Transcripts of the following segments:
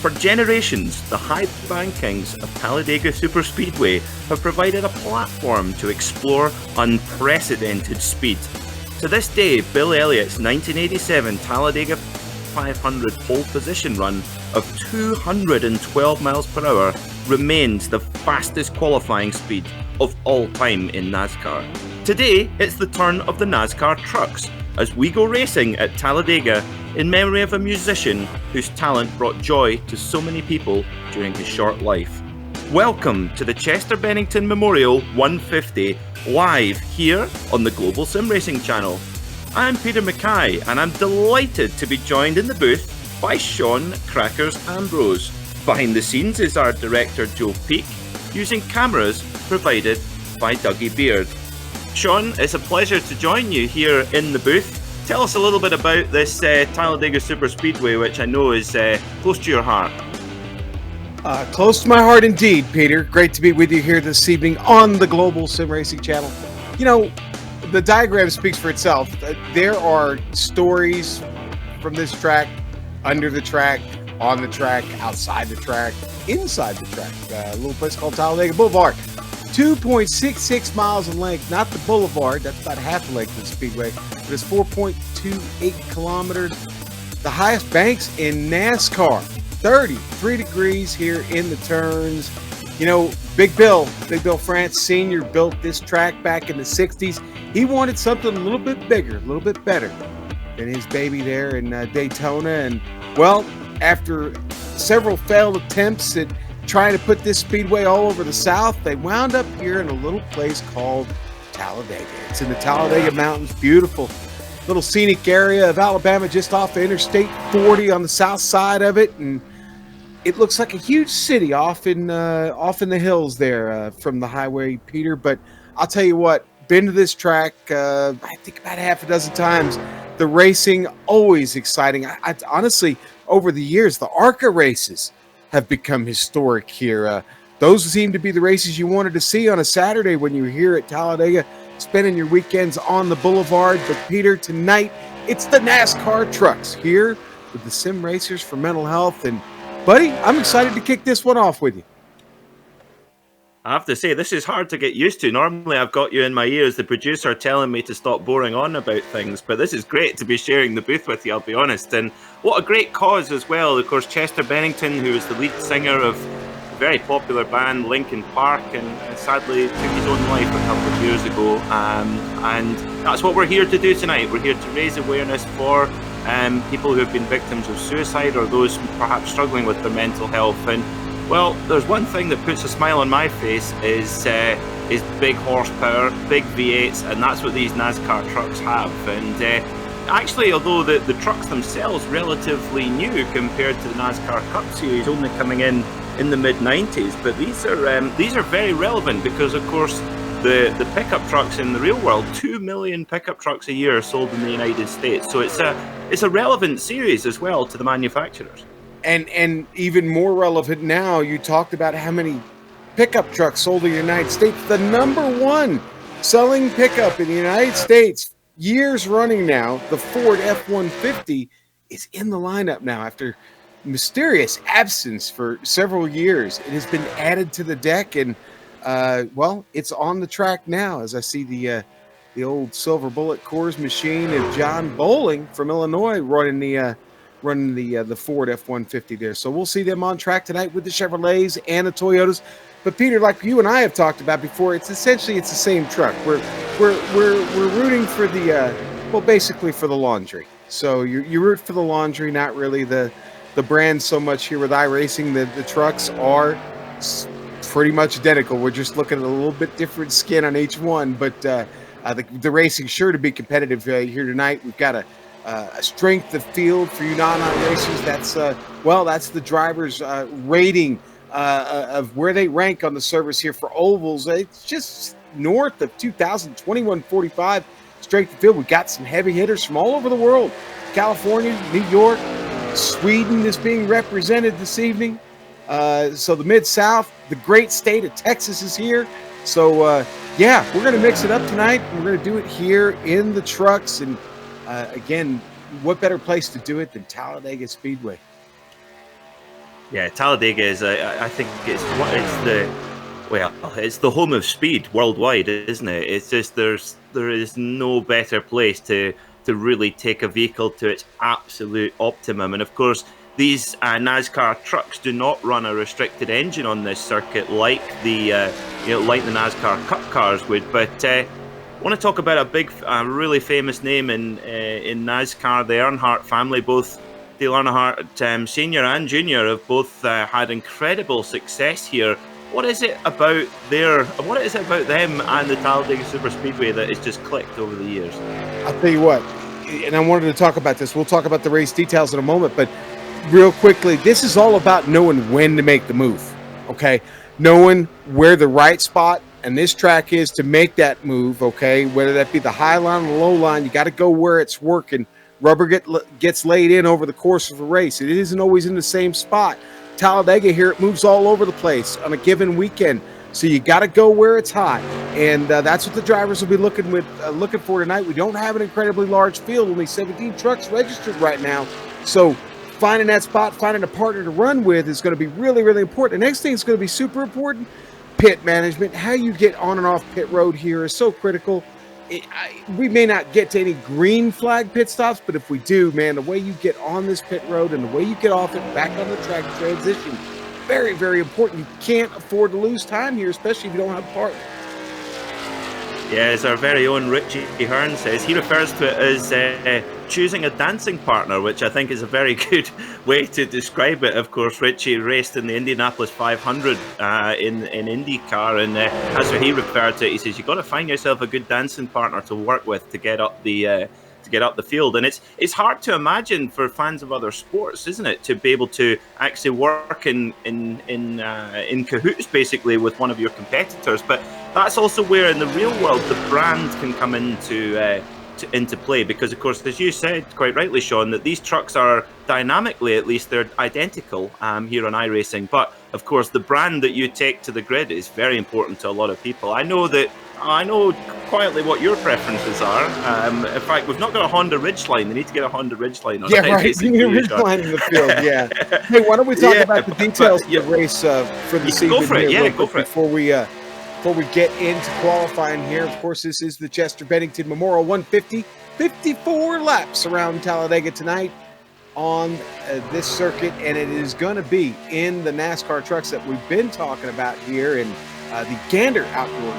For generations, the high bankings of Talladega Superspeedway have provided a platform to explore unprecedented speed. To this day, Bill Elliott's 1987 Talladega 500 pole position run of 212 miles per hour remains the fastest qualifying speed of all time in NASCAR. Today, it's the turn of the NASCAR trucks as we go racing at Talladega in memory of a musician whose talent brought joy to so many people during his short life. Welcome to the Chester Bennington Memorial 150, live here on the Global SimRacing Channel. I'm Peter Mackay, and I'm delighted to be joined in the booth by Sean Crackers Ambrose. Behind the scenes is our director Joe Peake, using cameras provided by Dougie Beard. Sean, it's a pleasure to join you here in the booth. Tell us a little bit about this Talladega Superspeedway, which I know is close to your heart. Close to my heart indeed, Peter. Great to be with you here this evening on the Global SimRacing Channel. You know, the diagram speaks for itself. There are stories from this track, under the track, on the track, outside the track, inside the track. A little place called Talladega Boulevard. 2.66 miles in length, not the boulevard. That's about half the length of the speedway, but it's 4.28 kilometers. The highest banks in NASCAR. 33 degrees here in the turns. You know, Big Bill France Sr. built this track back in the 60s. He wanted something a little bit bigger, a little bit better than his baby there in Daytona. And, well, after several failed attempts at trying to put this speedway all over the South, they wound up here in a little place called Talladega. It's in the Talladega Mountains. Beautiful little scenic area of Alabama, just off of Interstate 40 on the south side of it. And it looks like a huge city off in the hills there from the highway, Peter. But I'll tell you what, been to this track I think about half a dozen times. The racing, always exciting. I honestly, over the years, the ARCA races have become historic here. Those seem to be the races you wanted to see on a Saturday when you were here at Talladega, spending your weekends on the boulevard. But Peter, tonight, it's the NASCAR trucks here with the Sim Racers for Mental Health. And buddy, I'm excited to kick this one off with you. I have to say, this is hard to get used to. Normally, I've got you in my ears, the producer telling me to stop boring on about things, but this is great to be sharing the booth with you, I'll be honest. And what a great cause as well. Of course, Chester Bennington, who is the lead singer of a very popular band, Linkin Park, and sadly took his own life a couple of years ago. And that's what we're here to do tonight. We're here to raise awareness for people who have been victims of suicide or those perhaps struggling with their mental health. And well, there's one thing that puts a smile on my face is big horsepower, big V8s, and that's what these NASCAR trucks have. And actually, although the trucks themselves relatively new compared to the NASCAR Cup Series, only coming in the mid-90s, but these are very relevant because, of course, the pickup trucks in the real world, 2 million pickup trucks a year are sold in the United States. So it's a relevant series as well to the manufacturers. And even more relevant now, you talked about how many pickup trucks sold in the United States. The number one selling pickup in the United States, years running now, the Ford F-150, is in the lineup now after mysterious absence for several years. It has been added to the deck, and well, it's on the track now as I see the old Silver Bullet Coors machine of John Bowling from Illinois running the Ford F-150 there. So we'll see them on track tonight with the Chevrolets and the Toyotas. But Peter, like you and I have talked about before, it's the same truck. We're rooting for basically for the laundry. So you root for the laundry, not really the brand so much here with iRacing. The trucks are pretty much identical. We're just looking at a little bit different skin on each one, but the racing's sure to be competitive here tonight. We've got a strength of field for you non-racers. That's the driver's rating of where they rank on the service here for ovals. It's just north of 2,021.45 strength of field. We've got some heavy hitters from all over the world. California, New York, Sweden is being represented this evening. So the Mid-South, the great state of Texas is here. So, we're going to mix it up tonight. We're going to do it here in the trucks. And again, what better place to do it than Talladega Speedway? Yeah, Talladega is. I think it's the home of speed worldwide, isn't it? It's just there is no better place to really take a vehicle to its absolute optimum. And of course, these NASCAR trucks do not run a restricted engine on this circuit like the NASCAR Cup cars would. But I want to talk about really famous name in NASCAR, the Earnhardt family. Both Dale Earnhardt Senior and Junior have both had incredible success here. What is it about them and the Talladega Superspeedway that has just clicked over the years? I'll tell you what, and I wanted to talk about this. We'll talk about the race details in a moment, but real quickly, this is all about knowing when to make the move, okay? Knowing where the right spot and this track is to make that move, okay? Whether that be the high line or the low line, you got to go where it's working. Rubber gets laid in over the course of the race. It isn't always in the same spot. Talladega here, it moves all over the place on a given weekend. So you got to go where it's hot, and that's what the drivers will be looking for tonight. We don't have an incredibly large field, only 17 trucks registered right now. So finding that spot, finding a partner to run with is going to be really, really important. The next thing is going to be super important, pit management. How you get on and off pit road here is so critical. We may not get to any green flag pit stops, but if we do, man, the way you get on this pit road and the way you get off it back on the track transition, very, very important. You can't afford to lose time here, especially if you don't have a partner. Yeah, as our very own Richie Hearn says, he refers to it as choosing a dancing partner, which I think is a very good way to describe it. Of course, Richie raced in the Indianapolis 500 in IndyCar, and that's what he referred to it. He says you've got to find yourself a good dancing partner to work with to get up the field. And it's hard to imagine for fans of other sports, isn't it, to be able to actually work in cahoots basically with one of your competitors. But that's also where in the real world the brand can come into play, because of course, as you said quite rightly, Sean, that these trucks are dynamically, at least they're identical here on iRacing, but of course the brand that you take to the grid is very important to a lot of people. I know quietly what your preferences are. In fact, we've not got a Honda Ridgeline. They need to get a Honda Ridgeline on. Yeah, right. We need a Ridgeline in the field. Yeah. Hey, why don't we talk about the details of the race for this evening? Go for it. Yeah, go for it. Before we get into qualifying here, of course, this is the Chester Bennington Memorial 150. 54 laps around Talladega tonight on this circuit, and it is going to be in the NASCAR trucks that we've been talking about here in the Gander Outdoor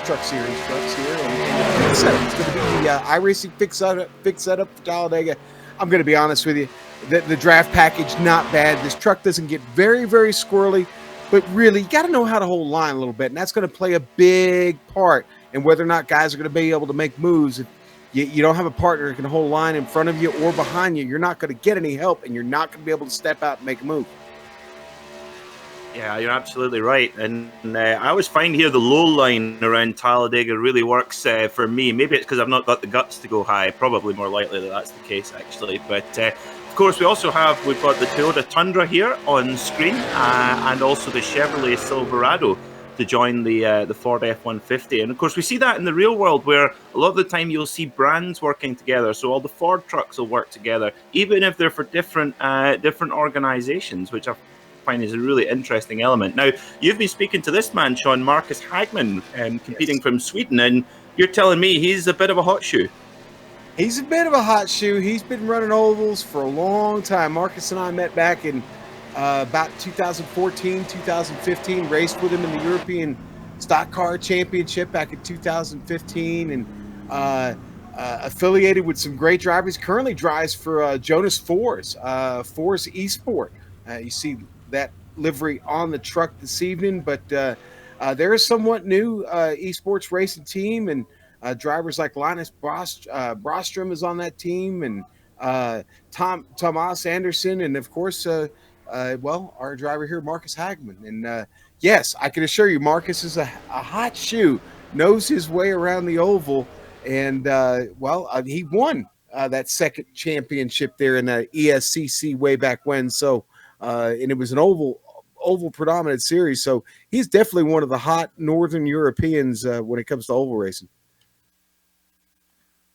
Truck Series trucks here. And it's going to be the iRacing fix setup for Talladega. I'm going to be honest with you. The draft package, not bad. This truck doesn't get very, very squirrely. But really, you got to know how to hold line a little bit, and that's going to play a big part in whether or not guys are going to be able to make moves. If you don't have a partner that can hold line in front of you or behind you, you're not going to get any help, and you're not going to be able to step out and make a move. Yeah, you're absolutely right. And I always find here the low line around Talladega really works for me. Maybe it's because I've not got the guts to go high. Probably more likely that that's the case, actually. But of course, we've got the Toyota Tundra here on screen, and also the Chevrolet Silverado to join the Ford F-150. And of course, we see that in the real world, where a lot of the time you'll see brands working together. So all the Ford trucks will work together, even if they're for different organizations, which I find is a really interesting element. Now, you've been speaking to this man, Sean, Marcus Hagman, competing from Sweden, and you're telling me he's a bit of a hot shoe. He's a bit of a hot shoe. He's been running ovals for a long time. Marcus and I met back in about 2014, 2015, raced with him in the European Stock Car Championship back in 2015, and affiliated with some great drivers. Currently drives for Jonas Force eSport. You see that livery on the truck this evening, but they're a somewhat new eSports racing team, and drivers like Linus Brostrom is on that team, and Thomas Anderson, and of course, our driver here, Marcus Hagman. And yes, I can assure you, Marcus is a hot shoe, knows his way around the oval, and he won that second championship there in the ESCC way back when. So, and it was an oval predominant series. So he's definitely one of the hot Northern Europeans when it comes to oval racing.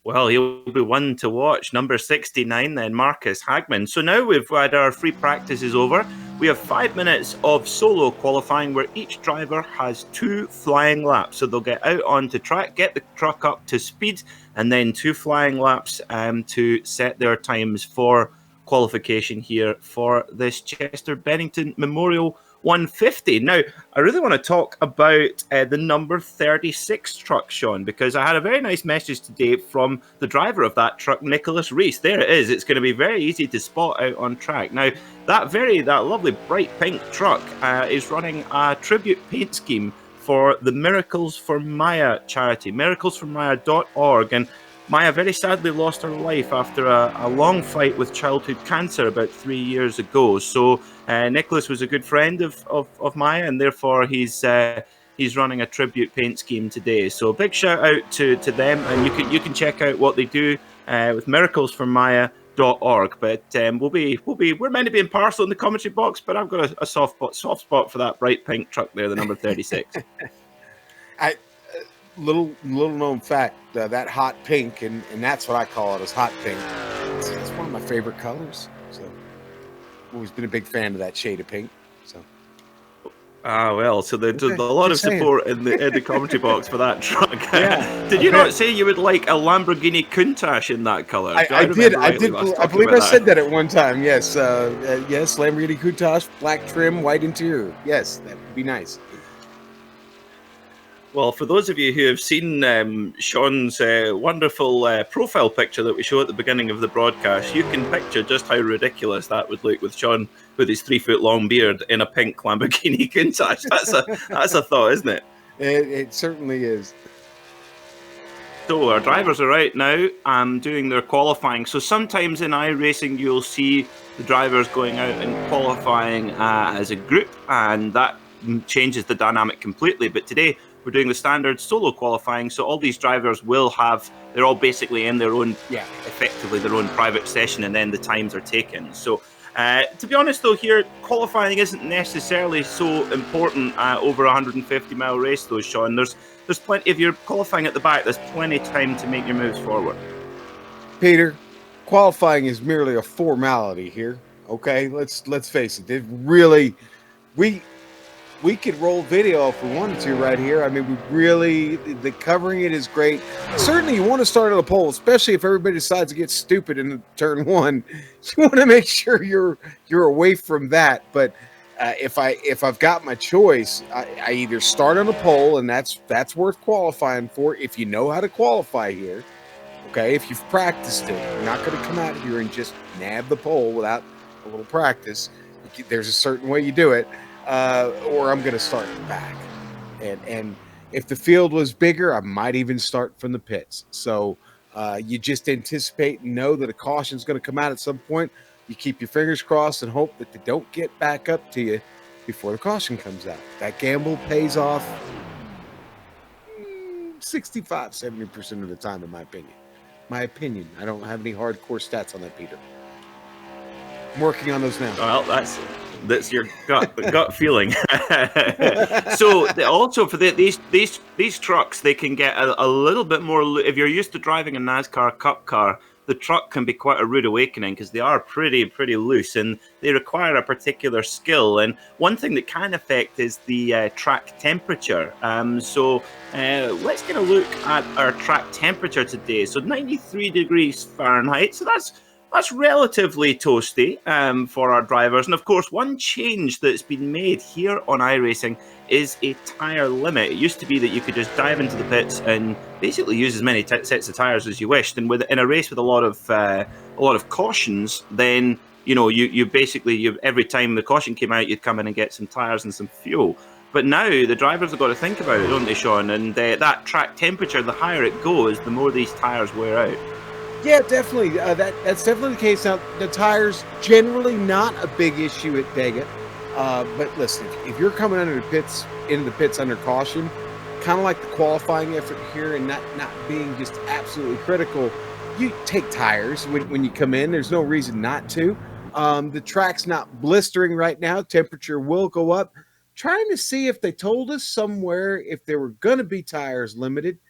Well, he'll be one to watch. Number 69 then, Marcus Hagman. So now we've had our free practices over. We have 5 minutes of solo qualifying where each driver has 2 flying laps. So they'll get out onto track, get the truck up to speed, and then 2 flying laps to set their times for qualification here for this Chester Bennington Memorial 150. Now, I really want to talk about the number 36 truck, Sean, because I had a very nice message today from the driver of that truck, Nicholas Reese. There it is. It's going to be very easy to spot out on track. Now, that lovely bright pink truck is running a tribute paint scheme for the Miracles for Maya charity, miraclesformaya.org. And Maya very sadly lost her life after a long fight with childhood cancer about 3 years ago. So Nicholas was a good friend of Maya, and therefore he's running a tribute paint scheme today. So big shout out to them, and you can check out what they do with miraclesformaya.org. But we're meant to be impartial in the commentary box, but I've got a soft spot for that bright pink truck there, the number 36. Little known fact, that hot pink, and that's what I call it, is hot pink. It's one of my favorite colors. So I've always been a big fan of that shade of pink. So so there's a lot of support in the commentary box for that truck. Yeah. Did you not say you would like a Lamborghini Countach in that color? I did. I believe I said that at one time. Yes. Yes. Lamborghini Countach, black trim, white interior. Yes, that would be nice. Well, for those of you who have seen Sean's wonderful profile picture that we show at the beginning of the broadcast, you can picture just how ridiculous that would look with Sean with his 3-foot-long beard in a pink Lamborghini Countach. That's a thought, isn't it? It certainly is. So our drivers are out now doing their qualifying. So sometimes in iRacing, you'll see the drivers going out and qualifying as a group, and that changes the dynamic completely. But today, we're doing the standard solo qualifying, so all these drivers they're all basically in their own, effectively their own private session, and then the times are taken. So to be honest though, here, qualifying isn't necessarily so important over a 150-mile race though, Sean. There's plenty, if you're qualifying at the back, there's plenty of time to make your moves forward. Peter, qualifying is merely a formality here, okay? Let's face it. We could roll video if we wanted to right here. I mean, the covering it is great. Certainly, you want to start at a pole, especially if everybody decides to get stupid in turn one. You want to make sure you're away from that. But if I've got my choice, I either start on a pole, and that's worth qualifying for if you know how to qualify here. Okay, if you've practiced it, you're not going to come out here and just nab the pole without a little practice. There's a certain way you do it. Or I'm going to start in the back. And if the field was bigger, I might even start from the pits. So you just anticipate and know that a caution is going to come out at some point. You keep your fingers crossed and hope that they don't get back up to you before the caution comes out. That gamble pays off 65-70% of the time, in my opinion. I don't have any hardcore stats on that, Peter. I'm working on those now. Well, that's your gut feeling. So also for these trucks, they can get a little bit more. If you're used to driving a NASCAR Cup car, the truck can be quite a rude awakening because they are pretty loose and they require a particular skill. And one thing that can affect is the track temperature. So let's get a look at our track temperature today. So 93 degrees Fahrenheit. So that's relatively toasty for our drivers. And of course, one change that's been made here on iRacing is a tyre limit. It used to be that you could just dive into the pits and basically use as many sets of tyres as you wished. And in a race with a lot of cautions, then you basically every time the caution came out, you'd come in and get some tyres and some fuel. But now the drivers have got to think about it, don't they, Sean? And that track temperature, the higher it goes, the more these tyres wear out. Yeah, definitely. That's definitely the case. Now, the tires generally not a big issue at Daggett. But listen, if you're coming into the pits under caution, kind of like the qualifying effort here, and not being just absolutely critical, you take tires when you come in. There's no reason not to. The track's not blistering right now. Temperature will go up. Trying to see if they told us somewhere if there were going to be tires limited.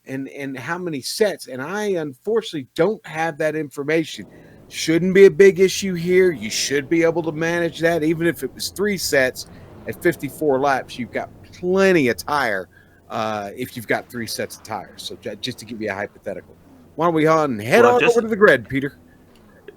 And how many sets, and I unfortunately don't have that information. Shouldn't be a big issue here. You should be able to manage that. Even if it was 3 sets at 54 laps, you've got plenty of tire if you've got 3 sets of tires. So just to give you a hypothetical. Why don't we head on over to the grid, Peter?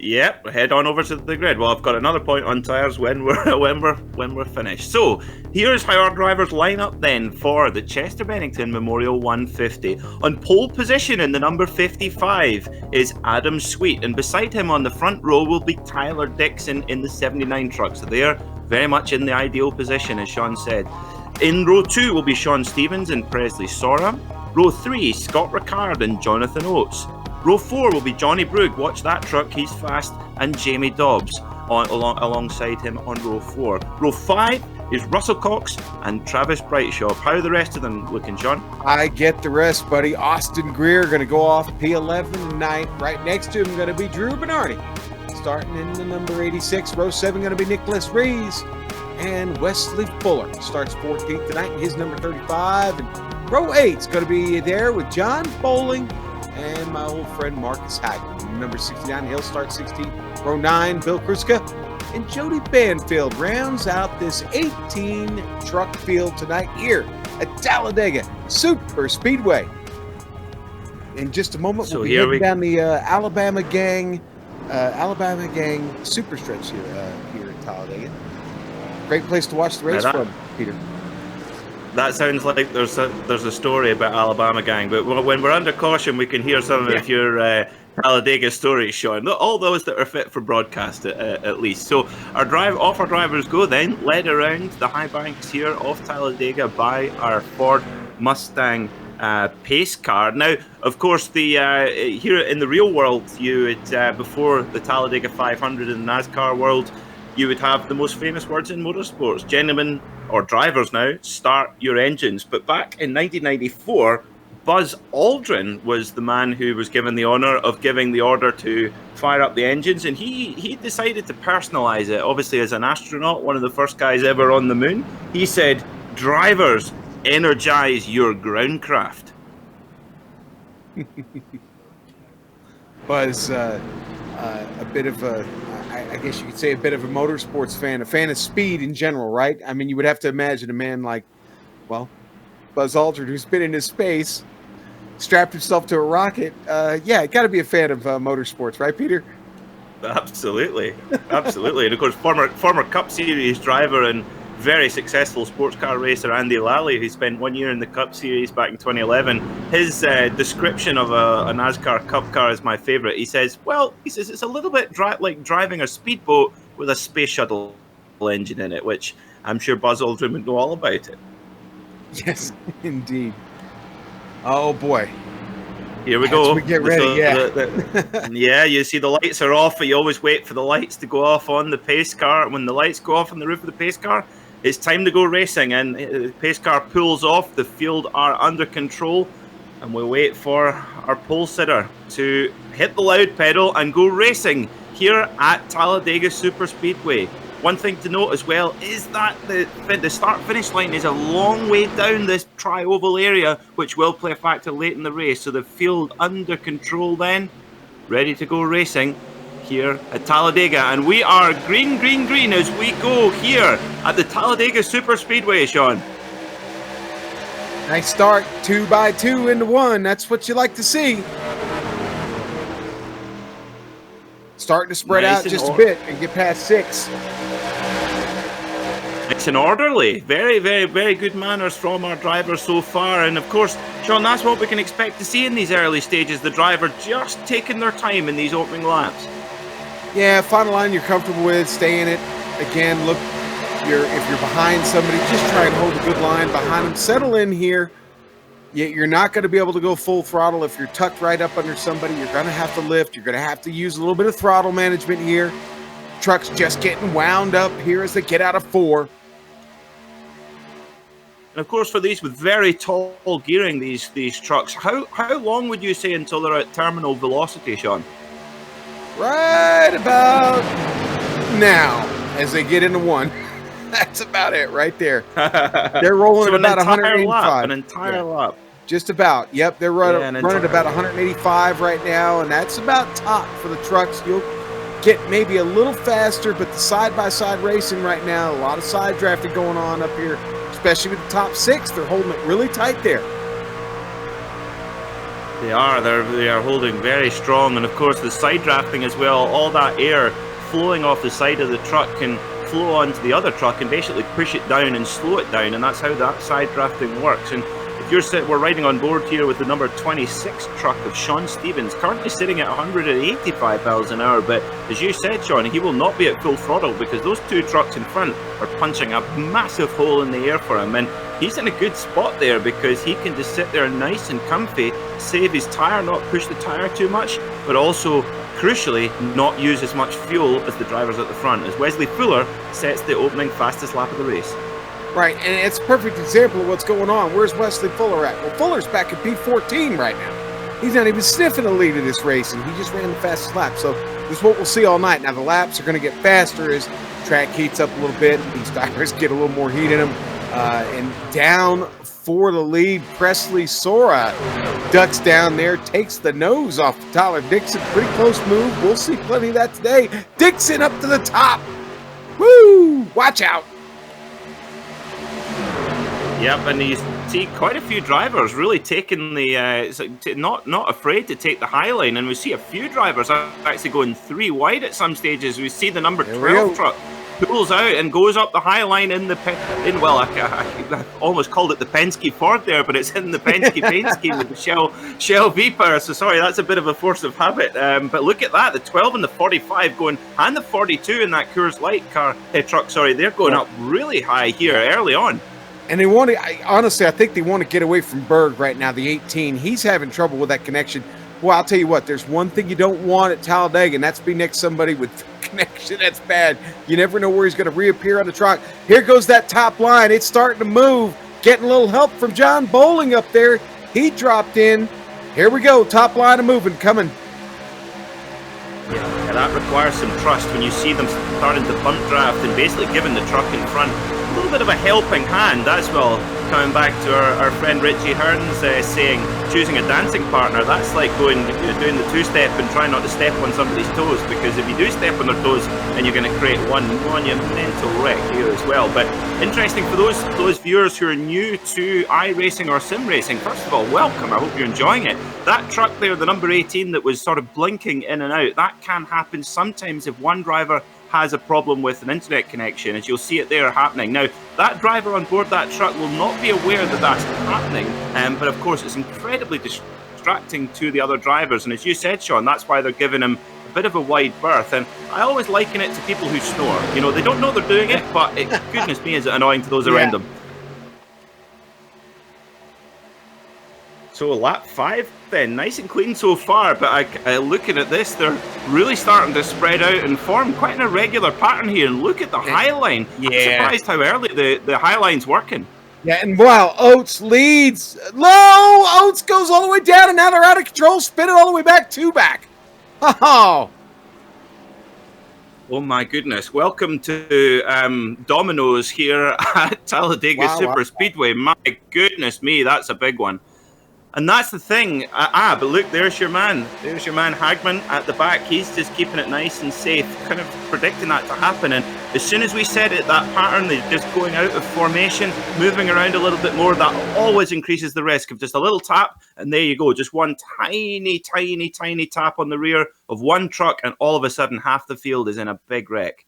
Yep, head on over to the grid. Well, I've got another point on tires when we're finished. So here's how our drivers line up then for the Chester Bennington Memorial 150. On pole position in the number 55 is Adam Sweet, and beside him on the front row will be Tyler Dixon in the 79 truck. So they're very much in the ideal position, as Sean said. In row 2 will be Sean Stevens and Presley Sora. Row 3, Scott Ricard and Jonathan Oates. Row 4 will be Johnny Brugg, watch that truck, he's fast, and Jamie Dobbs alongside him on row 4. Row 5 is Russell Cox and Travis Brightshaw. How are the rest of them looking, Sean? I get the rest, buddy. Austin Greer going to go off P11 tonight. Right next to him going to be Drew Bernardi. Starting in the number 86. Row 7 going to be Nicholas Rees. And Wesley Fuller starts 14th tonight in his number 35. And row 8 is going to be there with John Bowling and my old friend Marcus Hagen. Number 69, he'll start 16th. Row 9, Bill Kruska and Jody Banfield rounds out this 18 truck field tonight here at Talladega Super Speedway. In just a moment, we'll be heading down the Alabama Gang Super Stretch here at Talladega. Great place to watch the race from, Peter. That sounds like there's a story about Alabama Gang, but when we're under caution, we can hear some of your Talladega stories, Sean. All those that are fit for broadcast, at least. So our drivers go then, led around the high banks here off Talladega by our Ford Mustang pace car. Now, of course, the here in the real world, you would before the Talladega 500 in the NASCAR world, you would have the most famous words in motorsports: gentlemen, or drivers now, start your engines. But back in 1994, Buzz Aldrin was the man who was given the honor of giving the order to fire up the engines, and he decided to personalize it. Obviously, as an astronaut, one of the first guys ever on the moon, he said, "Drivers, energize your ground craft." Buzz, a bit of a, I guess you could say, a bit of a motorsports fan, a fan of speed in general, right? I mean, you would have to imagine a man like, well, Buzz Aldrin, who's been into space, strapped himself to a rocket. Got to be a fan of motorsports, right, Peter? Absolutely, absolutely. And of course, former Cup Series driver and very successful sports car racer Andy Lally, who spent 1 year in the Cup Series back in 2011. His description of a NASCAR Cup car is my favorite. He says it's a little bit like driving a speedboat with a space shuttle engine in it, which I'm sure Buzz Aldrin would know all about it. Yes, indeed. Oh boy. Here we go. We get ready, yeah, you see the lights are off, but you always wait for the lights to go off on the pace car. When the lights go off on the roof of the pace car, it's time to go racing, and the pace car pulls off. The field are under control, and we wait for our pole sitter to hit the loud pedal and go racing here at Talladega Super Speedway. One thing to note as well is that the start-finish line is a long way down this tri-oval area, which will play a factor late in the race. So the field under control then, ready to go racing here at Talladega. And we are green, green, green as we go here at the Talladega Super Speedway, Sean. Nice start, 2 by 2 into 1. That's what you like to see. Starting to spread out just a bit and get past 6. It's an orderly, very, very, very good manners from our driver so far. And of course, Sean, that's what we can expect to see in these early stages. The driver just taking their time in these opening laps. Yeah, final line you're comfortable with, stay in it. Again, look, if you're behind somebody, just try and hold a good line behind them. Settle in here. You're not going to be able to go full throttle if you're tucked right up under somebody. You're going to have to lift. You're going to have to use a little bit of throttle management here. Truck's just getting wound up here as they get out of 4. And of course, for these with very tall gearing, these trucks, how long would you say until they're at terminal velocity, Sean? Right about now, as they get into 1. That's about it right there. They're rolling at about 185. An entire lap. Just about. Yep, they're running about 185 right now, and that's about top for the trucks. get maybe a little faster, but the side-by-side racing right now, a lot of side drafting going on up here, especially with the top 6. They're holding it really tight there. They are holding very strong, and of course the side drafting as well. All that air flowing off the side of the truck can flow onto the other truck and basically push it down and slow it down, and that's how that side drafting works. And if we're riding on board here with the number 26 truck of Sean Stevens, currently sitting at 185 miles an hour. But as you said, Sean, he will not be at full throttle because those 2 trucks in front are punching a massive hole in the air for him. And he's in a good spot there because he can just sit there nice and comfy, save his tyre, not push the tyre too much, but also, crucially, not use as much fuel as the drivers at the front, as Wesley Fuller sets the opening fastest lap of the race. Right, and it's a perfect example of what's going on. Where's Wesley Fuller at? Well, Fuller's back at P14 right now. He's not even sniffing the lead of this race, and he just ran the fastest lap. So this is what we'll see all night. Now, the laps are going to get faster as track heats up a little bit. These tires get a little more heat in them. And down for the lead, Presley Sora ducks down there, takes the nose off of Tyler Dixon. Pretty close move. We'll see plenty of that today. Dixon up to the top. Woo! Watch out. Yep, and you see quite a few drivers really taking the not afraid to take the high line, and we see a few drivers actually going 3 wide at some stages. We see the number 12 truck pulls out and goes up the high line in the I almost called it the Penske Ford there, but it's in the Penske paint scheme with the Shell V-Power. So sorry, that's a bit of a force of habit. But look at that, the 12 and the 45 going, and the 42 in that Coors Light truck. Sorry, they're going up really high here early on. And they want to, honestly, I think they want to get away from Berg right now, the 18. He's having trouble with that connection. Well, I'll tell you what, there's one thing you don't want at Talladega, and that's be next to somebody with connection that's bad. You never know where he's going to reappear on the track. Here goes that top line. It's starting to move. Getting a little help from John Bowling up there. He dropped in. Here we go. Top line of moving, coming. Yeah, that requires some trust when you see them starting to punt draft and basically giving the truck in front a little bit of a helping hand. That's well, coming back to our friend Richie Hearns saying, choosing a dancing partner, that's like doing the two-step and trying not to step on somebody's toes, because if you do step on their toes, then you're going to create one monumental wreck here as well. But interesting for those viewers who are new to iRacing or sim racing, first of all, welcome. I hope you're enjoying it. That truck there, the number 18 that was sort of blinking in and out, that can happen sometimes if one driver has a problem with an internet connection, as you'll see it there happening. Now, that driver on board that truck will not be aware that that's happening, but of course it's incredibly distracting to the other drivers, and as you said, Sean, that's why they're giving him a bit of a wide berth. And I always liken it to people who snore. You know, they don't know they're doing it, but goodness me, is it annoying to those around them. So lap 5 then, nice and clean so far, but looking at this, they're really starting to spread out and form quite an irregular pattern here. And look at the high line. Yeah. I'm surprised how early the high line's working. Yeah, and wow, Oates leads. Low! Oates goes all the way down, and now they're out of control, spin it all the way back, 2 back. Oh! Oh my goodness. Welcome to Domino's here at Talladega Super Speedway. My goodness me, that's a big one. And that's the thing. But look, there's your man. There's your man Hagman at the back. He's just keeping it nice and safe, kind of predicting that to happen. And as soon as we said it, that pattern, they're just going out of formation, moving around a little bit more, that always increases the risk of just a little tap. And there you go. Just one tiny, tiny, tiny tap on the rear of one truck, and all of a sudden half the field is in a big wreck.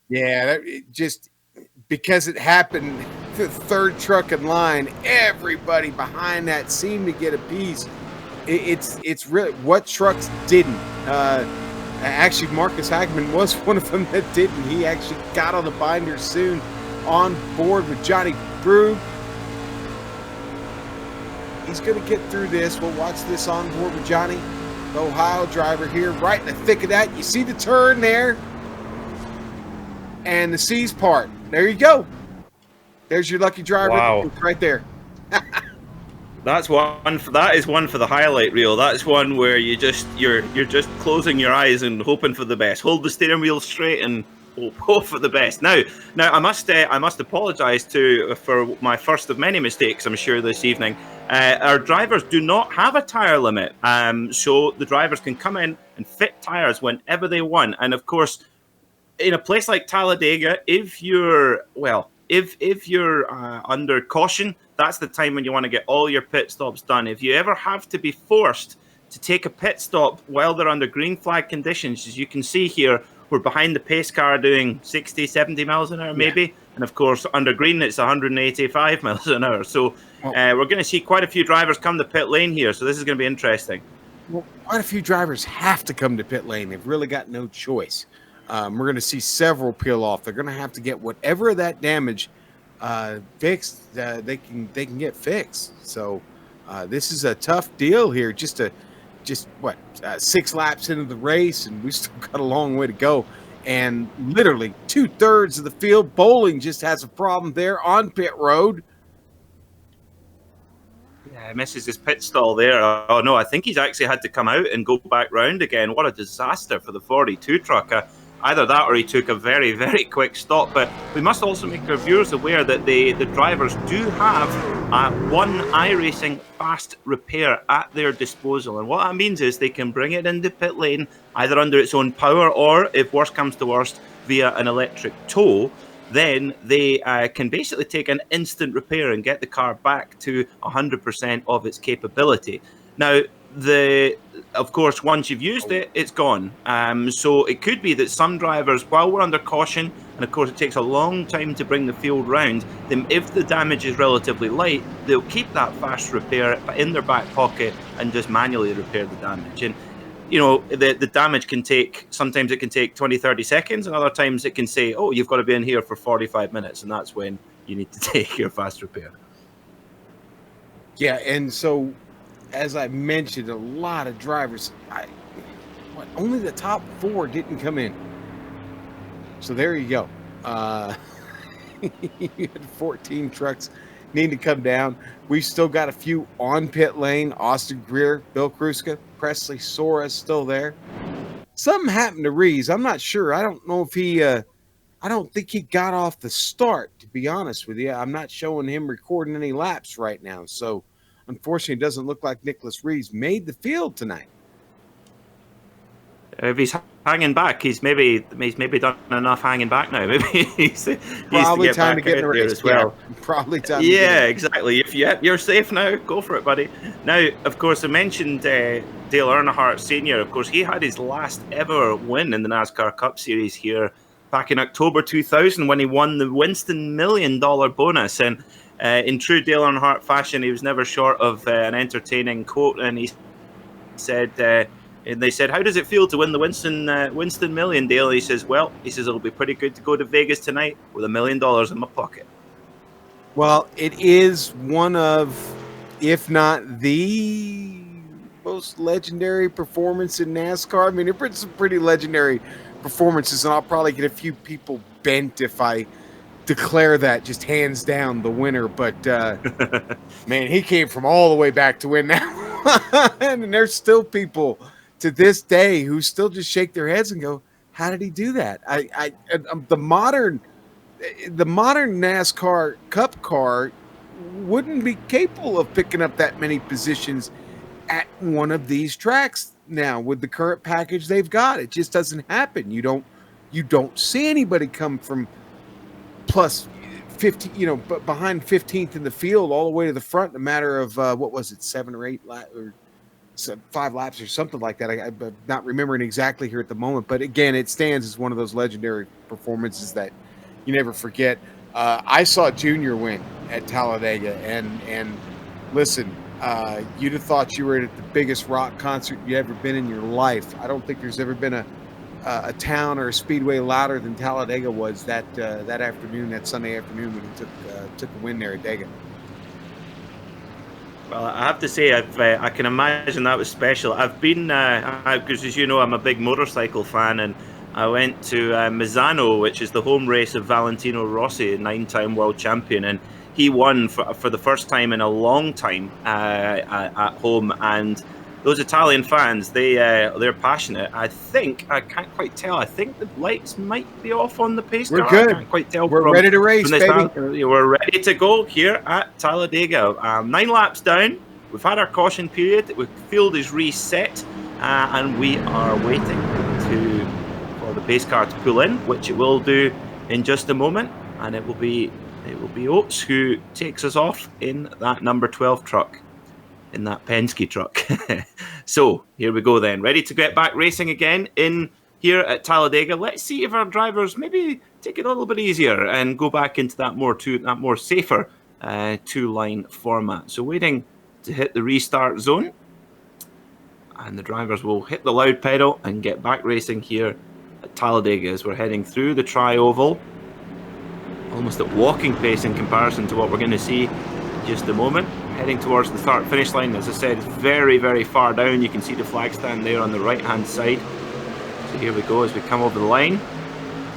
Yeah, just because it happened, the third truck in line, everybody behind that seemed to get a piece. It's really what trucks didn't. Actually, Marcus Hagman was one of them that didn't. He actually got on the binder soon, on board with Johnny Brugge. He's going to get through this. We'll watch this on board with Johnny, the Ohio driver here, right in the thick of that. You see the turn there, and the C's part. There you go. There's your lucky driver. Wow. Right there. That is one for the highlight reel. That's one where you're just closing your eyes and hoping for the best. Hold the steering wheel straight and hope for the best. Now I must apologise for my first of many mistakes, I'm sure, this evening. Our drivers do not have a tyre limit, so the drivers can come in and fit tyres whenever they want. And of course, in a place like Talladega, if you're under caution, that's the time when you want to get all your pit stops done. If you ever have to be forced to take a pit stop while they're under green flag conditions, as you can see here, we're behind the pace car doing 60, 70 miles an hour maybe. Yeah. And of course, under green, it's 185 miles an hour. So we're going to see quite a few drivers come to pit lane here. So this is going to be interesting. Well, quite a few drivers have to come to pit lane. They've really got no choice. We're going to see several peel off. They're going to have to get whatever that damage fixed. They can get fixed. So this is a tough deal here. Just 6 laps into the race, and we still got a long way to go. And literally 2/3 of the field, Bowling just has a problem there on pit road. Yeah, misses his pit stall there. Oh no, I think he's actually had to come out and go back round again. What a disaster for the 42 truck. Either that or he took a very, very quick stop. But we must also make our viewers aware that the drivers do have one iRacing fast repair at their disposal. And what that means is they can bring it into pit lane either under its own power or, if worst comes to worst, via an electric tow. Then they can basically take an instant repair and get the car back to 100% of its capability. Now, of course, once you've used it, it's gone. So it could be that some drivers, while we're under caution, and of course it takes a long time to bring the field round, then if the damage is relatively light, they'll keep that fast repair in their back pocket and just manually repair the damage. And you know, the damage can take, sometimes it can take 20, 30 seconds, and other times it can say, oh, you've got to be in here for 45 minutes, and that's when you need to take your fast repair. Yeah, and so, as I mentioned, a lot of drivers, only the top 4 didn't come in. So there you go. You had 14 trucks need to come down. We've still got a few on pit lane. Austin Greer, Bill Kruska, Presley Sora's still there. Something happened to Rees. I'm not sure. I don't know if he I don't think he got off the start, to be honest with you. I'm not showing him recording any laps right now. So unfortunately, it doesn't look like Nicholas Rees made the field tonight. If he's hanging back, he's maybe done enough hanging back now. Maybe he's probably time to get in the race as well. Yeah, probably time. Yeah, exactly. If you're safe now, go for it, buddy. Now, of course, I mentioned Dale Earnhardt Sr. Of course, he had his last ever win in the NASCAR Cup Series here back in October 2000 when he won the Winston $1 million bonus. And in true Dale Earnhardt fashion, he was never short of an entertaining quote, and he said. And they said, how does it feel to win the Winston Million, Dale? He says, well, it'll be pretty good to go to Vegas tonight with $1 million in my pocket. Well, it is one of, if not the most legendary performance in NASCAR. I mean, it's been some pretty legendary performances, and I'll probably get a few people bent if I declare that just hands down the winner. But, man, he came from all the way back to win now. And there's still people to this day who still just shake their heads and go, how did he do that? The modern NASCAR Cup car wouldn't be capable of picking up that many positions at one of these tracks now with the current package they've got. It just doesn't happen. You don't see anybody come from plus 50, behind 15th in the field all the way to the front in a matter of 7 or 8 laps or 5 laps or something like that. I'm not remembering exactly here at the moment, but again, it stands as one of those legendary performances that you never forget. I saw Junior win at Talladega, and listen, you'd have thought you were at the biggest rock concert you'd ever been in your life. I don't think there's ever been a town or a speedway louder than Talladega was that afternoon, that Sunday afternoon when he took a win there at Dega. Well, I have to say, I can imagine that was special. I've been, because as you know, I'm a big motorcycle fan, and I went to Misano, which is the home race of Valentino Rossi, a 9-time world champion, and he won for the first time in a long time at home. And those Italian fans, they're passionate. I can't quite tell. I think the lights might be off on the pace We're car. good. I can't quite tell. We're ready to race, this baby. We're ready to go here at Talladega. 9 laps down. We've had our caution period. The field is reset, and we are waiting for the pace car to pull in, which it will do in just a moment, and it will be Oates who takes us off in that number 12 truck. In that Penske truck. So here we go then, ready to get back racing again in here at Talladega. Let's see if our drivers maybe take it a little bit easier and go back into that more safer two-line format. So waiting to hit the restart zone, and the drivers will hit the loud pedal and get back racing here at Talladega as we're heading through the tri-oval, almost at walking pace in comparison to what we're going to see in just a moment. Heading towards the start finish line, as I said, it's very, very far down. You can see the flag stand there on the right hand side. So here we go as we come over the line.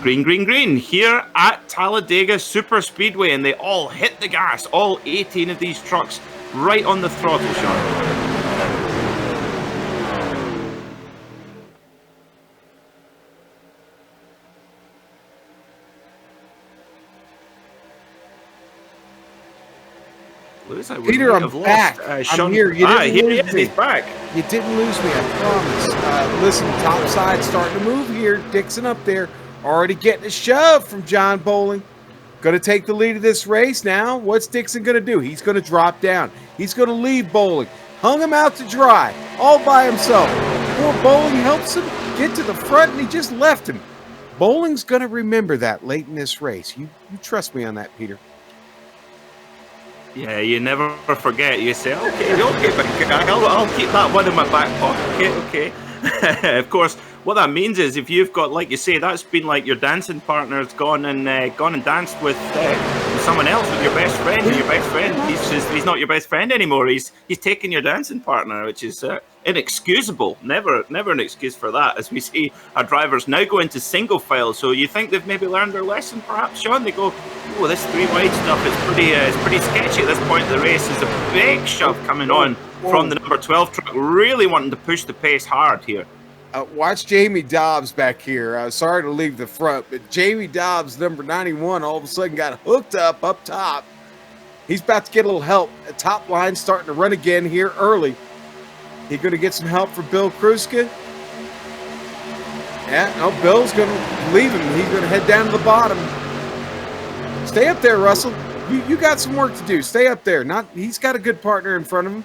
Green, green, green here at Talladega Super Speedway, and they all hit the gas, all 18 of these trucks right on the throttle, Sean. Peter, I'm back. I'm here. You didn't lose me. He's back. You didn't lose me, I promise. Listen, top side starting to move here. Dixon up there, already getting a shove from John Bowling. Going to take the lead of this race now. What's Dixon going to do? He's going to drop down. He's going to leave Bowling. Hung him out to dry, all by himself. Poor Bowling helps him get to the front, and he just left him. Bowling's going to remember that late in this race. You trust me on that, Peter. Yeah, you never forget. You say, okay, but I'll keep that one in my back pocket. Okay. Of course, what that means is if you've got, like you say, that's been like your dancing partner's gone and danced with someone else, with your best friend, and your best friend, he's not your best friend anymore. He's taken your dancing partner, which is inexcusable. Never an excuse for that. As we see our drivers now go into single file, so you think they've maybe learned their lesson, perhaps, Sean? They go, oh, this 3-wide stuff is pretty sketchy at this point of the race. There's a big shove coming on from the number 12 truck, really wanting to push the pace hard here. Watch Jamie Dobbs back here. Sorry to leave the front, but Jamie Dobbs, number 91, all of a sudden got hooked up top. He's about to get a little help. The top line starting to run again here early. He's going to get some help from Bill Kruska. Yeah, no, Bill's going to leave him. He's going to head down to the bottom. Stay up there, Russell. You got some work to do. Stay up there. He's got a good partner in front of him.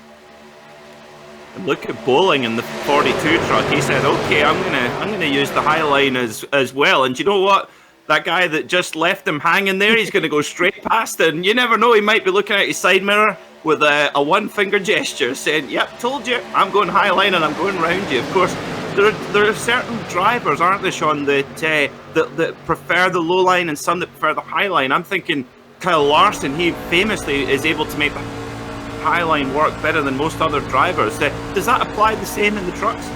And look at Bowling in the 42 truck. He said, "Okay, I'm gonna use the high line as well." And you know what? That guy that just left him hanging there, he's gonna go straight past. And you never know, he might be looking at his side mirror with a one-finger gesture, saying, "Yep, told you, I'm going high line and I'm going round you." Of course, there are certain drivers, aren't there, Sean, that prefer the low line and some that prefer the high line. I'm thinking Kyle Larson. He famously is able to make the high line work better than most other drivers. Does that apply the same in the trucks?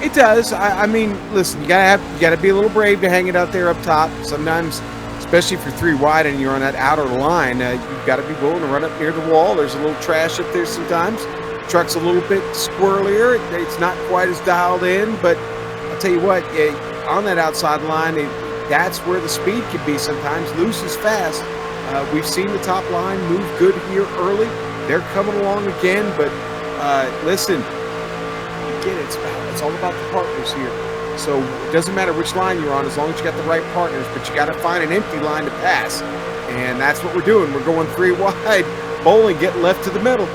It does. I mean, listen, you gotta be a little brave to hang it out there up top. Sometimes, especially if you're 3 wide and you're on that outer line, you've got to be willing to run up near the wall. There's a little trash up there sometimes. Truck's a little bit squirrelier. It's not quite as dialed in, but I'll tell you what, on that outside line, that's where the speed can be sometimes. Loose is fast. We've seen the top line move good here early. They're coming along again, but listen, you get it. It's all about the partners here. So it doesn't matter which line you're on as long as you got the right partners, but you got to find an empty line to pass. And that's what we're doing. We're going 3 wide. Bowling getting left to the middle.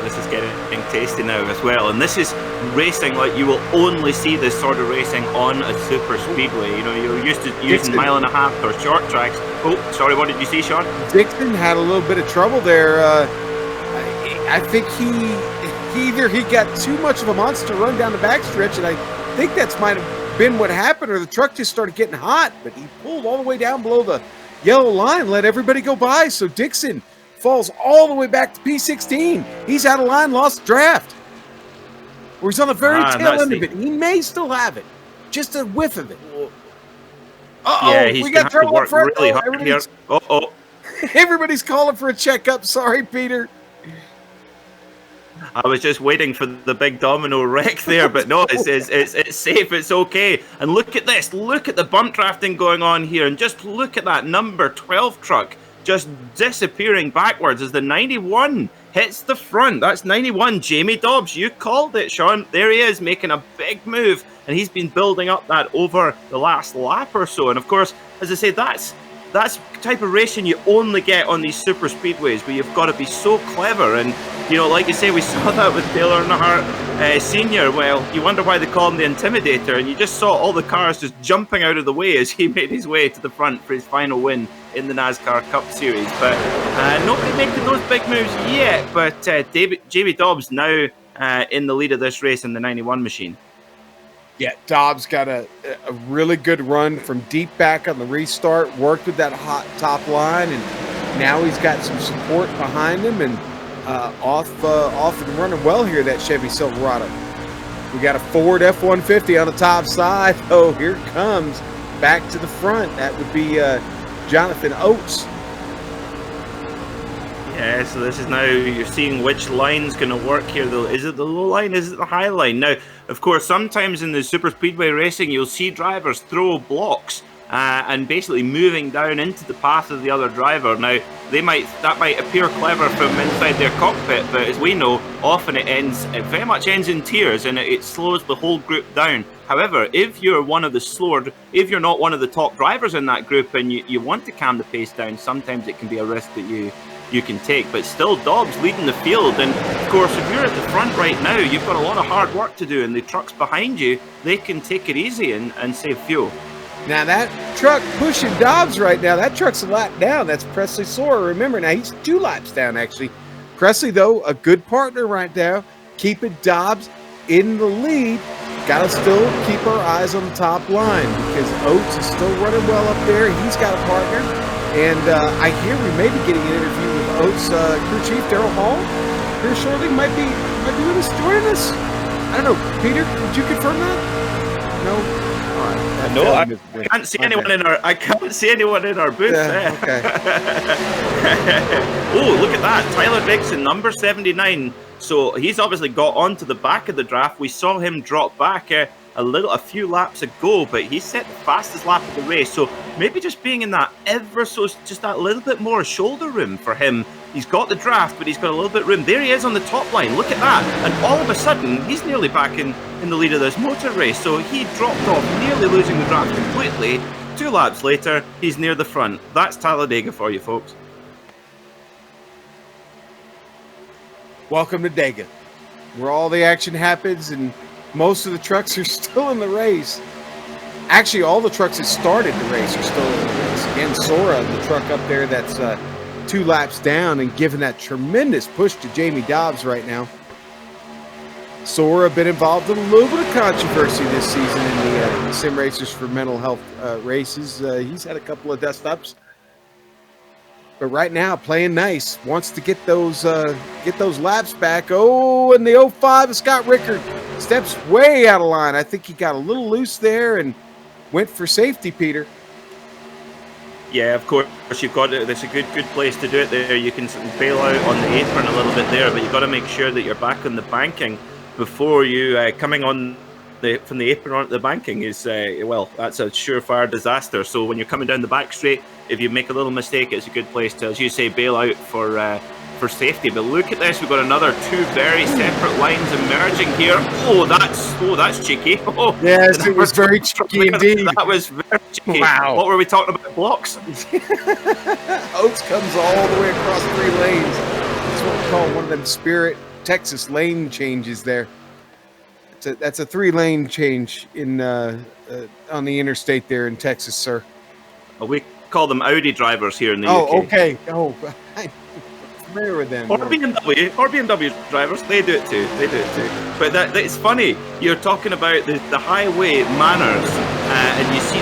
This is getting tasty now as well. And this is racing like you will only see this sort of racing on a super speedway. You know, you're used to using 1.5 mile or short tracks. Oh, sorry, what did you see, Sean? Dixon had a little bit of trouble there. I think he got too much of a monster run down the backstretch, and I think that's might have been what happened, or the truck just started getting hot, but he pulled all the way down below the yellow line, let everybody go by, so Dixon falls all the way back to P16. He's out of line, lost draft. Or he's on the very tail end of it. He may still have it. Just a whiff of it. Uh-oh, yeah, he's we got to work front. really hard here. Uh-oh. Everybody's calling for a checkup. Sorry, Peter. I was just waiting for the big domino wreck there, but no, it's safe, it's okay. And look at this, look at the bump drafting going on here, and just look at that number 12 truck just disappearing backwards as the 91 hits the front. That's 91, Jamie Dobbs. You called it, Sean. There he is, making a big move, and he's been building up that over the last lap or so. And of course, as I say, that's type of racing you only get on these super speedways, where you've got to be so clever. And you know, like you say, we saw that with Dale Earnhardt Senior. Well, you wonder why they call him the Intimidator, and you just saw all the cars just jumping out of the way as he made his way to the front for his final win in the NASCAR Cup Series. But nobody making those big moves yet. But Jamie Dobbs now in the lead of this race in the 91 machine. Yeah, Dobbs got a really good run from deep back on the restart, worked with that hot top line, and now he's got some support behind him, and off and running well here, that Chevy Silverado. We got a Ford F-150 on the top side. Oh, here it comes back to the front. That would be Jonathan Oates. Yeah, so this is now, you're seeing which line's going to work here. Is it the low line? Is it the high line? Now, of course, sometimes in the super speedway racing, you'll see drivers throw blocks and basically moving down into the path of the other driver. Now, that might appear clever from inside their cockpit, but as we know, often it very much ends in tears, and it slows the whole group down. However, if you're if you're not one of the top drivers in that group and you want to calm the pace down, sometimes it can be a risk that you can take. But still, Dobbs leading the field, and of course, if you're at the front right now, you've got a lot of hard work to do, and the trucks behind you, they can take it easy and save fuel. Now that truck pushing Dobbs right now, that truck's a lap down. That's Presley Sora. Remember, now he's 2 laps down, actually. Presley, though, a good partner right now, keeping Dobbs in the lead. Got to still keep our eyes on the top line because Oates is still running well up there. He's got a partner. And I hear we may be getting an interview with Oates crew chief Daryl Hall here shortly. Might be with us, joining us. I don't know, Peter. Would you confirm that? No. All right. No, I can't see anyone in our. I can't see anyone in our booth. Yeah, okay. Oh, look at that, Tyler Dixon, number 79. So he's obviously got onto the back of the draft. We saw him drop back a few laps ago, but he set the fastest lap of the race. So maybe just being in that just that little bit more shoulder room for him. He's got the draft, but he's got a little bit of room. There he is on the top line. Look at that. And all of a sudden, he's nearly back in the lead of this motor race. So he dropped off, nearly losing the draft completely. 2 laps later, he's near the front. That's Talladega for you, folks. Welcome to Dega, where all the action happens and most of the trucks are still in the race. Actually, all the trucks that started the race are still in the race. Again, Sora, the truck up there that's 2 laps down and giving that tremendous push to Jamie Dobbs right now. Sora been involved in a little bit of controversy this season in the Sim Racers for Mental Health races. He's had a couple of dust-ups. But right now, playing nice. Wants to get those laps back. Oh, and the 05 of Scott Rickard steps way out of line. I think he got a little loose there and went for safety, Peter. Yeah, of course, you've got it. That's a good place to do it there. You can bail out on the apron a little bit there, but you've got to make sure that you're back on the banking before you coming on from the apron onto the banking is, well, that's a surefire disaster. So when you're coming down the back straight, if you make a little mistake, it's a good place to, as you say, bail out for safety. But look at this, we've got another 2 very separate lines emerging here. Oh, that's cheeky. Oh, yes, it was very cheeky indeed. That was very cheeky. Wow. What were we talking about? Blocks? Oates comes all the way across 3 lanes. That's what we call one of them Spirit Texas lane changes there. That's a 3-lane change in on the interstate there in Texas, sir. Well, we call them Audi drivers here in the UK. Oh, okay. Oh, I'm familiar with them. Or BMW drivers, they do it too. But it's funny. You're talking about the highway manners, and you see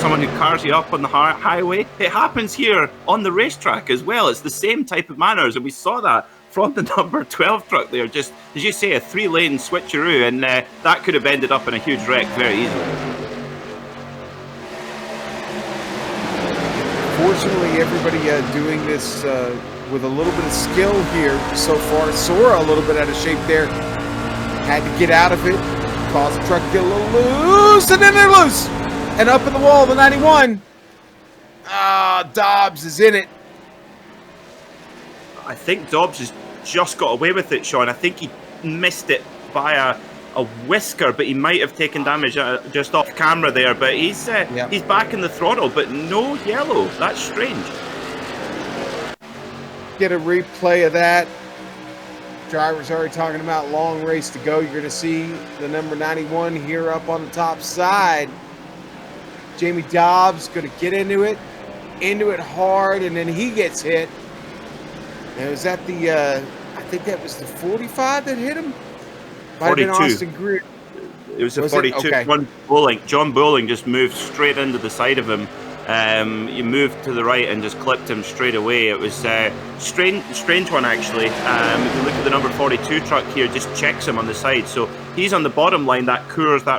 someone who cars you up on the highway. It happens here on the racetrack as well. It's the same type of manners, and we saw that from the number 12 truck there. Just, as you say, a 3-lane switcheroo, and that could have ended up in a huge wreck very easily. Fortunately, everybody doing this with a little bit of skill here so far. Sora a little bit out of shape there. Had to get out of it. Caused the truck to get a little loose, and then they're loose. And up in the wall, the 91. Dobbs is in it. I think Dobbs has just got away with it, Sean. I think he missed it by a whisker, but he might have taken damage just off camera there. But he's back in the throttle, but no yellow. That's strange. Get a replay of that. Driver's already talking about long race to go. You're going to see the number 91 here up on the top side. Jamie Dobbs going to get into it hard, and then he gets hit. And was that the, I think that was the 45 that hit him? Might 42. have been Austin Greer. It was a 42. Okay. John Bowling just moved straight into the side of him. He moved to the right and just clipped him straight away. It was a strange one, actually. If you look at the number 42 truck here, just checks him on the side. So he's on the bottom line, that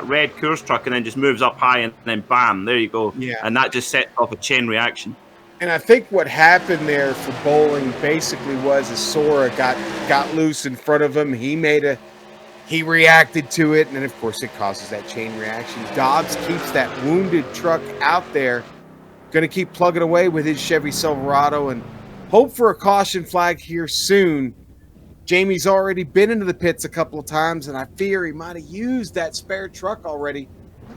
red Coors truck, and then just moves up high, and then bam, there you go. Yeah. And that just sets off a chain reaction. And I think what happened there for Bowling basically was Sora got loose in front of him. He reacted to it, and then of course it causes that chain reaction. Dobbs keeps that wounded truck out there. Going to keep plugging away with his Chevy Silverado and hope for a caution flag here soon. Jamie's already been into the pits a couple of times, and I fear he might have used that spare truck already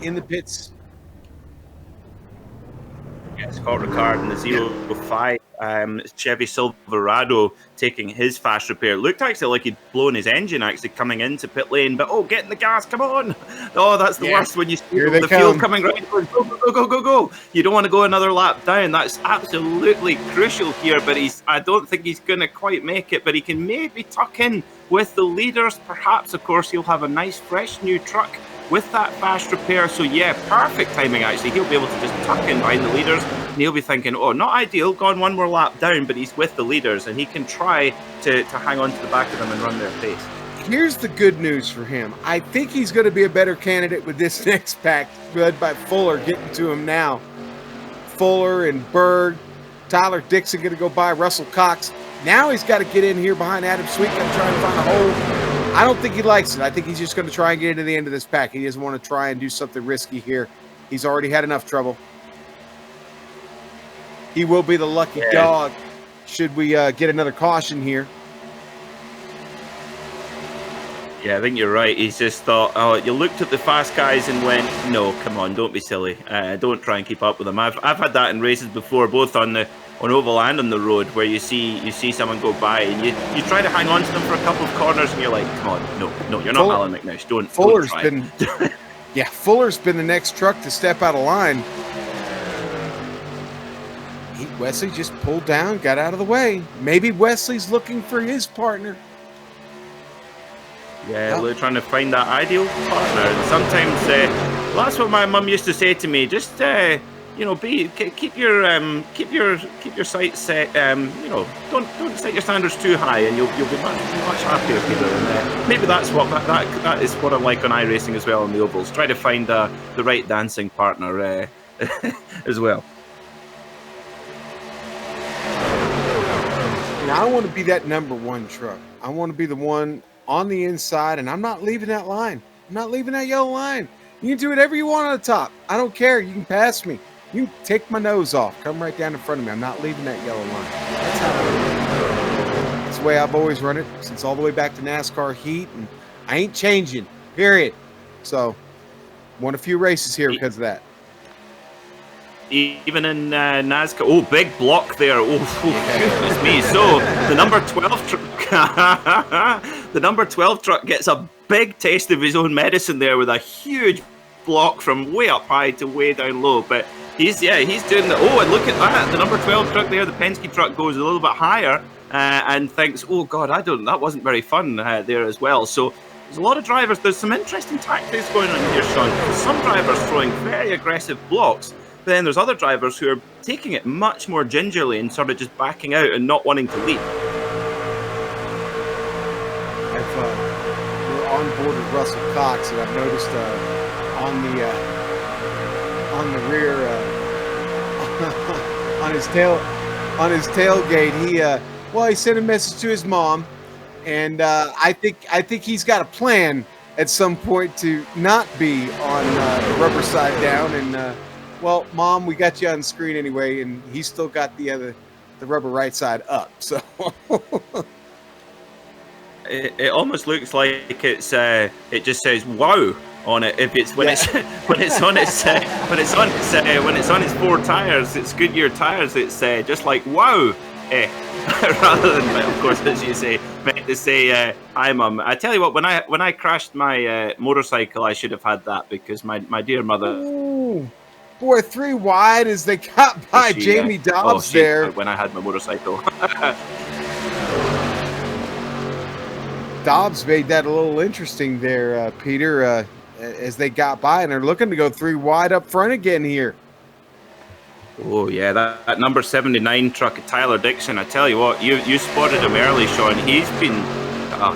in the pits. Yeah, Scott Ricard in the 05 Chevy Silverado taking his fast repair. It looked actually like he'd blown his engine actually coming into pit lane, but get in the gas, come on. That's the worst when you see the fuel coming right. Go. You don't want to go another lap down. That's absolutely crucial here, but I don't think he's going to quite make it, but he can maybe tuck in with the leaders. Perhaps, of course, he'll have a nice fresh new truck with that fast repair. So yeah, perfect timing actually. He'll be able to just tuck in behind the leaders, and he'll be thinking, not ideal, gone one more lap down, but he's with the leaders, and he can try to hang on to the back of them and run their pace. Here's the good news for him. I think he's going to be a better candidate with this next pack, led by Fuller getting to him now. Fuller and Berg, Tyler Dixon going to go by, Russell Cox. Now he's got to get in here behind Adam Sweetcomb trying to find a hole. I don't think he likes it. I think he's just going to try and get into the end of this pack. He doesn't want to try and do something risky here. He's already had enough trouble. He will be the lucky dog should we get another caution here. Yeah, I think you're right. He's just thought, you looked at the fast guys and went, no, come on, don't be silly. Don't try and keep up with them. I've had that in races before, both on oval and on the road, where you see someone go by and you try to hang on to them for a couple of corners, and you're like, come on, no, you're not Alan McNish. Don't try. Fuller's been the next truck to step out of line. Wesley just pulled down, got out of the way. Maybe Wesley's looking for his partner. Yeah, they're trying to find that ideal partner. And sometimes that's what my mum used to say to me. Just keep your sights set. Don't set your standards too high, and you'll be much happier, Peter. And maybe that is what I like on iRacing as well on the ovals. Try to find the right dancing partner as well. Now, I want to be that number one truck. I want to be the one on the inside, and I'm not leaving that line. I'm not leaving that yellow line. You can do whatever you want on the top. I don't care. You can pass me. You can take my nose off. Come right down in front of me. I'm not leaving that yellow line. That's how I run it. That's the way I've always run it since all the way back to NASCAR heat, and I ain't changing, period. So, won a few races here because of that. Even in NASCAR, big block there. Goodness me. So the number 12 truck, the number 12 truck gets a big taste of his own medicine there with a huge block from way up high to way down low. But he's doing and look at that. The number 12 truck there, the Penske truck, goes a little bit higher and thinks, oh God, that wasn't very fun there as well. So there's a lot of drivers. There's some interesting tactics going on here, Sean. Some drivers throwing very aggressive blocks. But then there's other drivers who are taking it much more gingerly and sort of just backing out and not wanting to lead. We're on board with Russell Cox, and I've noticed on the rear on his tailgate, Well, he sent a message to his mom, and I think he's got a plan at some point to not be on the rubber side down. And well, Mom, we got you on screen anyway, and he's still got the rubber right side up. So it almost looks like it just says "wow" on it. If it's when it's when it's on its four tires, it's Goodyear tires. It's just like "wow," rather than, of course, as you say, meant to say "hi, Mum." I tell you what, when I crashed my motorcycle, I should have had that, because my dear mother. Ooh, boy, 3 wide as they got by Jamie Dobbs there. When I had my motorcycle. Dobbs made that a little interesting there, Peter, as they got by, and they're looking to go 3 wide up front again here. Oh yeah, that number 79 truck, Tyler Dixon. I tell you what, you spotted him early, Sean.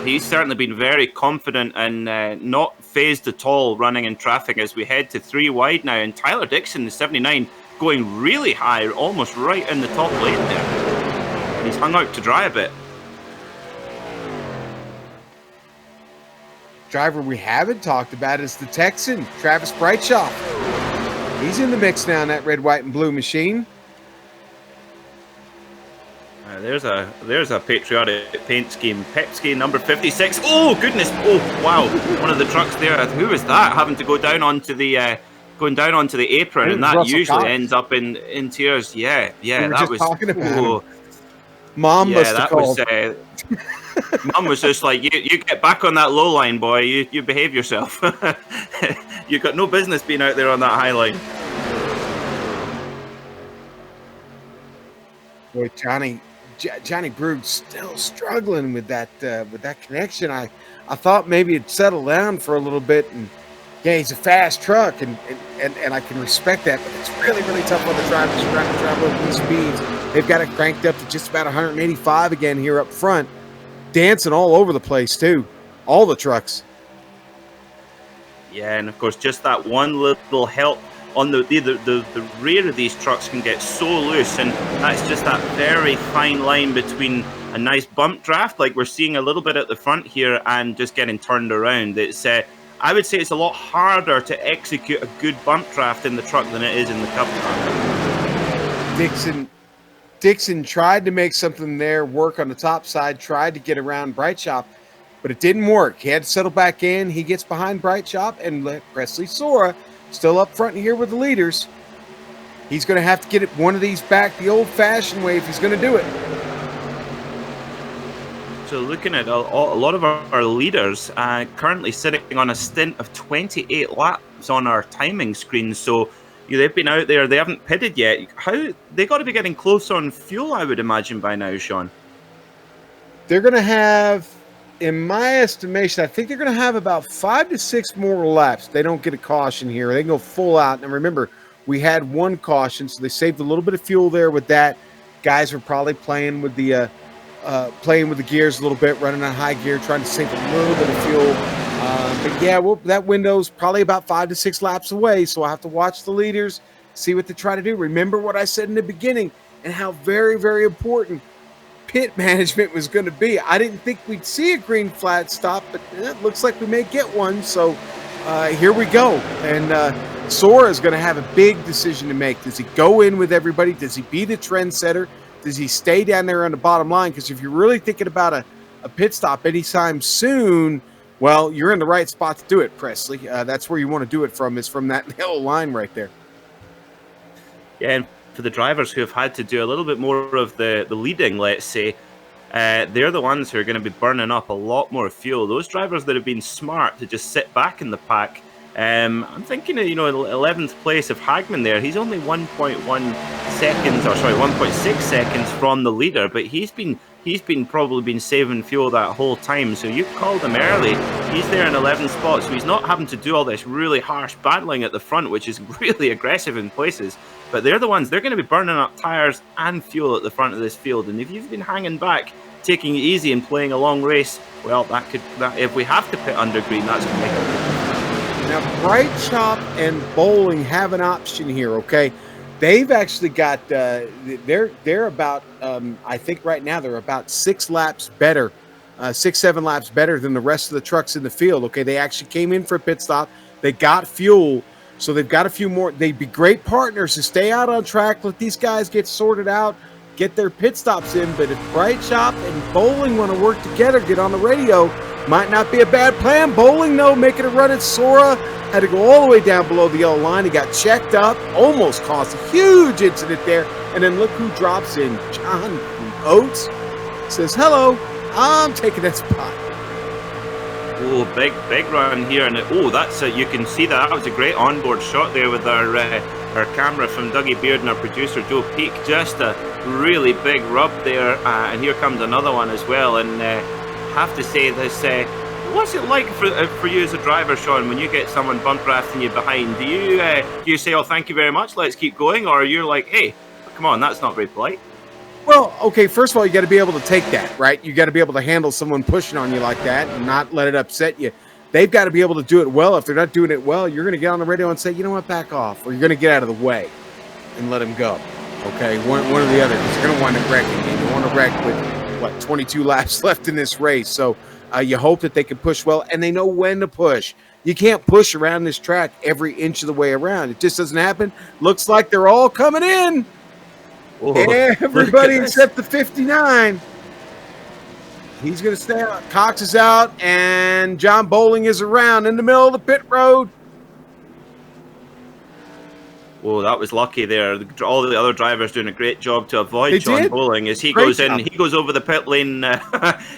He's certainly been very confident and not phased at all running in traffic as we head to 3 wide now. And Tyler Dixon, the 79, going really high, almost right in the top lane there. He's hung out to dry a bit. Driver we haven't talked about is the Texan, Travis Brightshaw. He's in the mix now in that red, white, and blue machine. There's a patriotic paint scheme. Pepsi number 56. Oh goodness! Oh wow! One of the trucks there. Who was that? Having to go down onto the apron, and that Russell usually Cox. ends up in tears. Yeah, that was. Talking about him. Mom must have called. Mum was just like, you get back on that low line, boy. You behave yourself. You've got no business being out there on that high line. Boy, Johnny Brug's still struggling with that connection. I thought maybe it'd settle down for a little bit, and yeah, he's a fast truck, and I can respect that, but it's really, really tough on the drivers trying to travel at these speeds. They've got it cranked up to just about 185 again here up front, dancing all over the place too, all the trucks. Yeah, and of course, just that one little help on the rear of these trucks can get so loose, and that's just that very fine line between a nice bump draft, like we're seeing a little bit at the front here, and just getting turned around. It's I would say it's a lot harder to execute a good bump draft in the truck than it is in the cup car. Dixon tried to make something there work on the top side, tried to get around Brightshaw, but it didn't work. He had to settle back in. He gets behind Brightshaw, and Presley Sora still up front here with the leaders. He's going to have to get one of these back the old-fashioned way if he's going to do it. So looking at a lot of our leaders currently sitting on a stint of 28 laps on our timing screen. So they've been out there. They haven't pitted yet. They got to be getting close on fuel, I would imagine, by now, Sean. They're going to have, in my estimation, I think they're going to have about 5 to 6 more laps. They don't get a caution here. They can go full out. And remember, we had one caution, so they saved a little bit of fuel there with that. Guys were probably playing with the gears a little bit, running on high gear, trying to save a little bit of fuel. But yeah, that window's probably about 5 to 6 laps away, so I'll have to watch the leaders, see what they try to do. Remember what I said in the beginning and how very, very important pit management was going to be. I didn't think we'd see a green flag stop, but it looks like we may get one. So here we go. And Sora is going to have a big decision to make. Does he go in with everybody? Does he be the trendsetter? Does he stay down there on the bottom line? Because if you're really thinking about a pit stop anytime soon, well, you're in the right spot to do it, Presley. That's where you want to do it from, is from that yellow line right there. Yeah, and for the drivers who have had to do a little bit more of the leading, let's say, they're the ones who are going to be burning up a lot more fuel. Those drivers that have been smart to just sit back in the pack. I'm thinking of, 11th place of Hagman there. He's only 1.6 seconds from the leader, but he's probably been saving fuel that whole time. So you called him early. He's there in 11th spot, so he's not having to do all this really harsh battling at the front, which is really aggressive in places. But they're the ones, they're going to be burning up tires and fuel at the front of this field. And if you've been hanging back, taking it easy and playing a long race, well, that if we have to pit under green, that's going to make it. Now, Bright Chop and Bowling have an option here, okay? They've actually got they're about I think right now they're about 6 laps better, 6 7 laps better than the rest of the trucks in the field. Okay, they actually came in for a pit stop. They got fuel, so they've got a few more. They'd be great partners to stay out on track. Let these guys get sorted out, get their pit stops in. But if Bright Shop and Bowling want to work together, get on the radio, might not be a bad plan. Bowling, though, making a run at Sora. Had to go all the way down below the yellow line. He got checked up, almost caused a huge incident there. And then look who drops in. John Oates says, hello, I'm taking that spot. Oh, big run here. And that's you can see that was a great onboard shot there with our camera from Dougie Beard and our producer Joe Peak. Just a really big rub there. And here comes another one as well. And have to say this, what's it like for you as a driver, Sean, when you get someone bump drafting you behind? Do you say, oh, thank you very much, let's keep going? Or are you like, hey, come on, that's not very polite? Well, okay, first of all, you got to be able to take that, right? You got to be able to handle someone pushing on you like that and not let it upset you. They've got to be able to do it well. If they're not doing it well, you're going to get on the radio and say, you know what, back off. Or you're going to get out of the way and let them go. Okay, one or the other. Because you're going to wind up wrecking. And you want to wreck with, 22 laps left in this race. So you hope that they can push well, and they know when to push. You can't push around this track every inch of the way around. It just doesn't happen. Looks like they're all coming in. Oh, everybody except the 59. He's going to stay out. Cox is out, and John Bowling is around in the middle of the pit road. Oh, that was lucky there. All the other drivers doing a great job to avoid John Bowling as he goes in. He goes over the pit lane.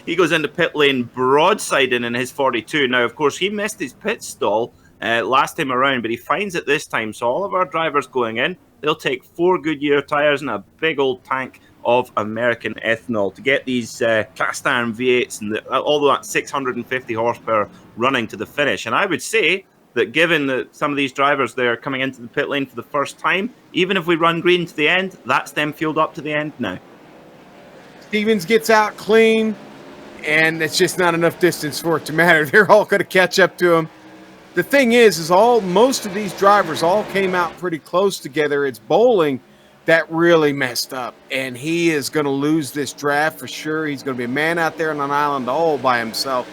He goes into pit lane broadsiding in his 42. Now, of course, he missed his pit stall last time around, but he finds it this time. So all of our drivers going in, they'll take 4 Goodyear tires and a big old tank of American ethanol to get these cast iron V8s and all that 650 horsepower running to the finish. And I would say that given that some of these drivers, they're coming into the pit lane for the first time, even if we run green to the end, that's them fueled up to the end now. Stevens gets out clean, and it's just not enough distance for it to matter. They're all going to catch up to him. The thing is most of these drivers all came out pretty close together. It's Bowling that really messed up, and he is going to lose this draft for sure. He's going to be a man out there on an island all by himself.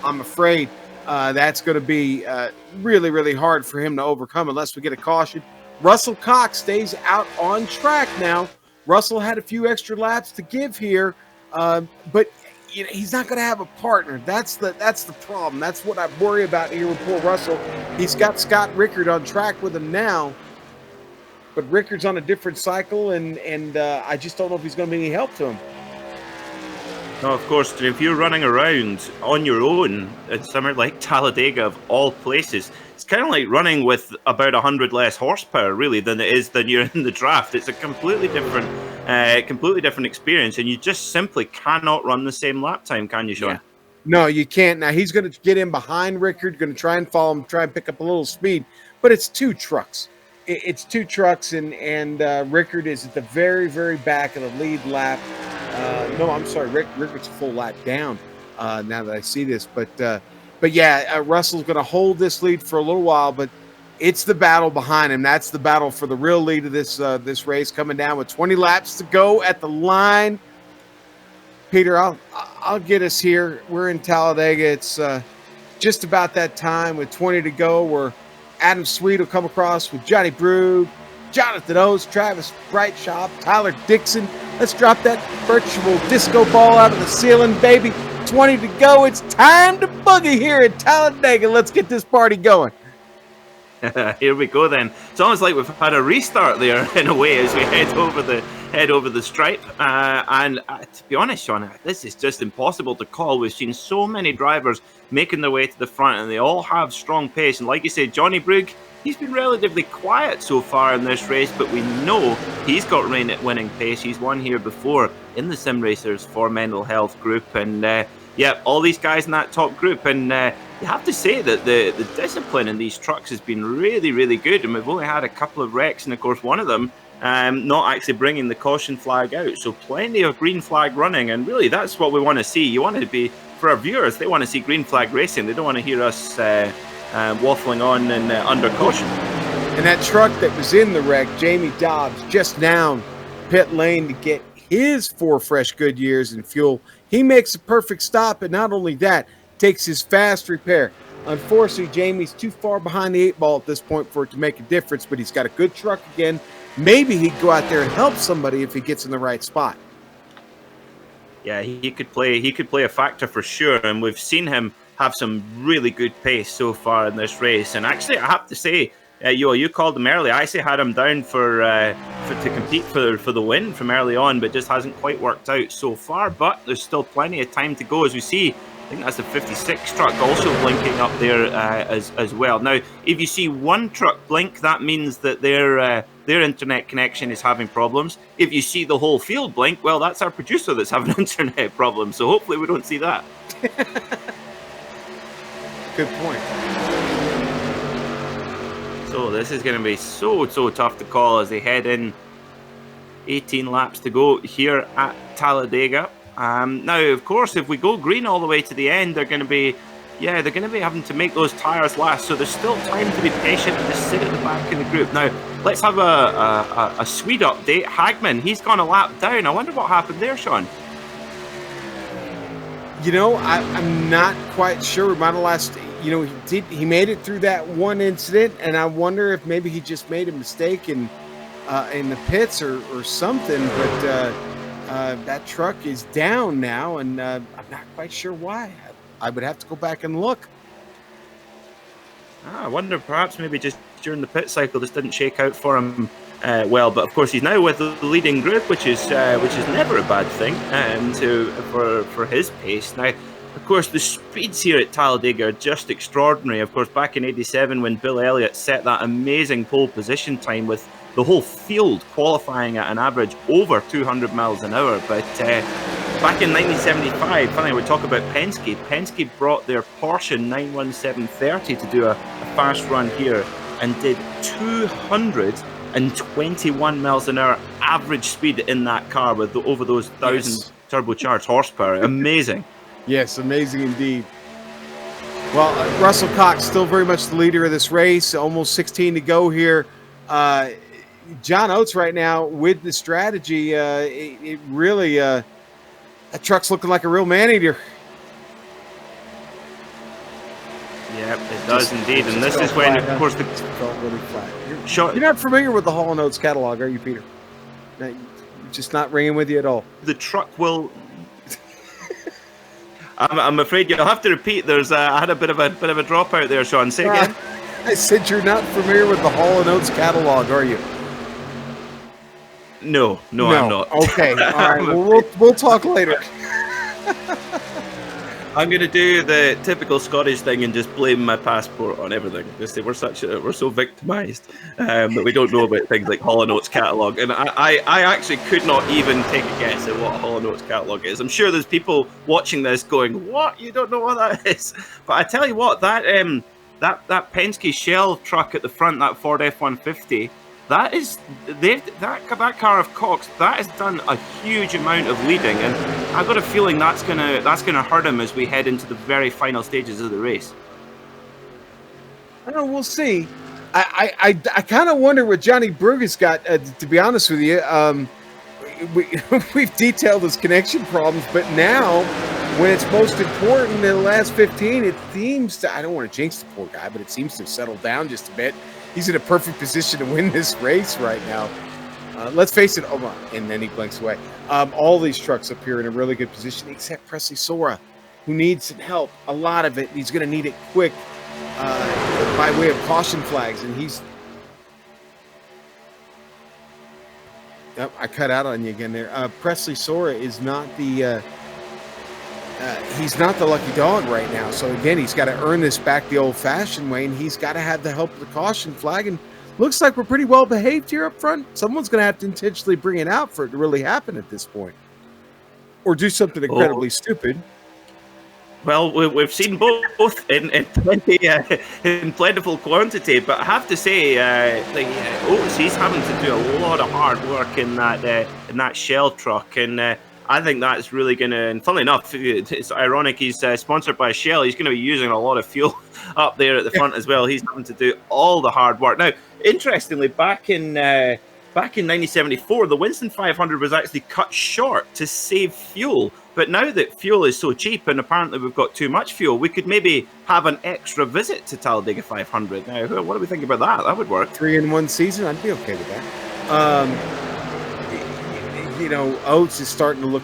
I'm afraid that's going to be really, really hard for him to overcome unless we get a caution. Russell Cox stays out on track now. Russell had a few extra laps to give here, but he's not going to have a partner. That's the problem. That's what I worry about here with poor Russell. He's got Scott Rickard on track with him now, but Rickard's on a different cycle, and I just don't know if he's going to be any help to him. No, of course, if you're running around on your own at somewhere like Talladega, of all places, it's kind of like running with about 100 less horsepower, really, than you're in the draft. It's a completely different experience, and you just simply cannot run the same lap time, can you, Sean? Yeah. No, you can't. Now, he's going to get in behind Rickard, going to try and follow him, try and pick up a little speed, but it's 2 trucks. It's 2 trucks, and Rickard is at the very, very back of the lead lap. No, I'm sorry. Rickard's a full lap down now that I see this. But yeah, Russell's going to hold this lead for a little while, but it's the battle behind him. That's the battle for the real lead of this race, coming down with 20 laps to go at the line. Peter, I'll get us here. We're in Talladega. It's just about that time with 20 to go where Adam Sweet will come across with Johnny Brugge, Jonathan Oates, Travis Brightshop, Tyler Dixon. Let's drop that virtual disco ball out of the ceiling, baby. 20 to go. It's time to boogie here at Talladega. Let's get this party going. Here we go then. It's almost like we've had a restart there in a way as we head over the stripe. And to be honest, Sean, this is just impossible to call. We've seen so many drivers making their way to the front, and they all have strong pace. And like you said, Johnny Brugge, he's been relatively quiet so far in this race, but we know he's got winning pace. He's won here before in the Sim Racers for Mental Health group. And yeah, all these guys in that top group. And you have to say that the discipline in these trucks has been really, really good. And we've only had a couple of wrecks, and of course one of them not actually bringing the caution flag out. So plenty of green flag running, and really that's what we want to see. You want to be, for our viewers, they want to see green flag racing. They don't want to hear us waffling on and under caution. And that truck that was in the wreck, Jamie Dobbs, just down pit lane to get his 4 fresh Goodyears and fuel. He makes a perfect stop, and not only that, takes his fast repair. Unfortunately, Jamie's too far behind the 8 ball at this point for it to make a difference, but he's got a good truck again. Maybe he'd go out there and help somebody if he gets in the right spot. Yeah, he could play a factor for sure, and we've seen him have some really good pace so far in this race. And actually, I have to say, you called him early. I actually had him down to compete for the win from early on, but just hasn't quite worked out so far. But there's still plenty of time to go, as we see. I think that's the 56 truck also blinking up there as well. Now, if you see one truck blink, that means that their internet connection is having problems. If you see the whole field blink, well, that's our producer that's having internet problems. So hopefully we don't see that. Good point. So this is going to be so tough to call as they head in. 18 laps to go here at Talladega. Now, of course, if we go green all the way to the end, they're going to be having to make those tires last. So there's still time to be patient and just sit at the back of the group. Now, let's have a Swede update. Hagman, he's gone a lap down. I wonder what happened there, Sean. You know, I'm not quite sure. He made it through that one incident, and I wonder if maybe he just made a mistake in the pits or something. But that truck is down now, and I'm not quite sure why. I would have to go back and look. I wonder, perhaps maybe just during the pit cycle, this didn't shake out for him well. But of course, he's now with the leading group, which is never a bad thing for his pace. Now, of course, the speeds here at Talladega are just extraordinary. Of course, back in '87, when Bill Elliott set that amazing pole position time with the whole field qualifying at an average over 200 miles an hour. But back in 1975, funny, we talk about Penske. Penske brought their Porsche 91730 to do a fast run here and did 221 miles an hour average speed in that car with over those 1,000 turbocharged horsepower. Amazing. Yes, amazing indeed. Well, Russell Cox still very much the leader of this race. Almost 16 to go here. John Oates right now with the strategy. It really, that truck's looking like a real man-eater. Yep, it does indeed. And this is when, of course, felt really flat. You're not familiar with the Hall & Oates catalog, are you, Peter? No, just not ringing with you at all. The truck will... I'm afraid you'll have to repeat. I had a bit of a dropout there, Sean. Say again. I said you're not familiar with the Hall & Oates catalog, are you? No, I'm not. Okay, all right. Well, we'll talk later. I'm going to do the typical Scottish thing and just blame my passport on everything. Just say we're so victimised that we don't know about things like Hall & Oates catalogue. And I actually could not even take a guess at what a Hall & Oates catalogue is. I'm sure there's people watching this going, "What? You don't know what that is?" But I tell you what, that Penske Shell truck at the front, that Ford F-150. That car of Cox, that has done a huge amount of leading, and I've got a feeling that's gonna hurt him as we head into the very final stages of the race. I don't know, we'll see. I kind of wonder what Johnny Brugge's got. To be honest with you, we've detailed his connection problems, but now when it's most important in the last 15, it seems to. I don't want to jinx the poor guy, but it seems to have settled down just a bit. He's in a perfect position to win this race right now. Let's face it. Oh my! And then he blinks away. All these trucks up here in a really good position, except Presley Sora, who needs some help. A lot of it. He's going to need it quick by way of caution flags, and he's. Yep, I cut out on you again there. Presley Sora is not the. He's not the lucky dog right now. So again, he's got to earn this back the old-fashioned way, and he's got to have the help of the caution flag. And looks like we're pretty well behaved here up front. Someone's going to have to intentionally bring it out for it to really happen at this point, or do something incredibly stupid. Well, we've seen both in plentiful quantity, but I have to say, Oates, he's having to do a lot of hard work in that Shell truck, and I think that's really going to, and funnily enough, it's ironic, he's sponsored by Shell. He's going to be using a lot of fuel up there at the front as well. He's having to do all the hard work. Now, interestingly, back in 1974, the Winston 500 was actually cut short to save fuel. But now that fuel is so cheap and apparently we've got too much fuel, we could maybe have an extra visit to Talladega 500. Now, what do we think about that? That would work. 3 in 1 season, I'd be okay with that. Oates is starting to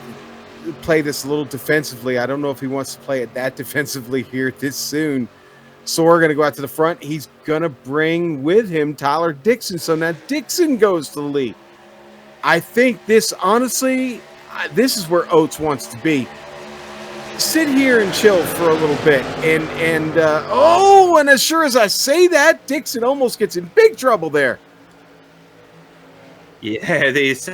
play this a little defensively. I don't know if he wants to play it that defensively here this soon. Sora going to go out to the front. He's going to bring with him Tyler Dixon. So now Dixon goes to the lead. I think this, honestly, this is where Oates wants to be. Sit here and chill for a little bit. And as sure as I say that, Dixon almost gets in big trouble there. Yeah, he's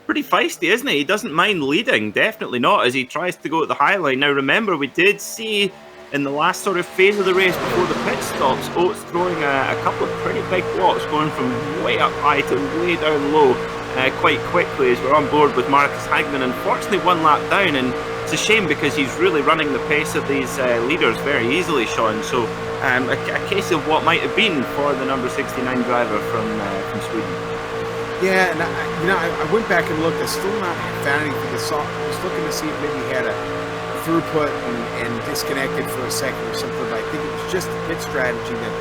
pretty feisty, isn't he? He doesn't mind leading, definitely not, as he tries to go at the high line. Now, remember, we did see in the last sort of phase of the race before the pit stops, Oates throwing a couple of pretty big blocks, going from way up high to way down low quite quickly as we're on board with Marcus Hagman. Unfortunately, 1 lap down, and it's a shame because he's really running the pace of these leaders very easily, Sean. So a case of what might have been for the number 69 driver from Sweden. Yeah, and I went back and looked. I still not found anything. I was looking to see if maybe he had a throughput and disconnected for a second or something. But I think it was just the pit strategy that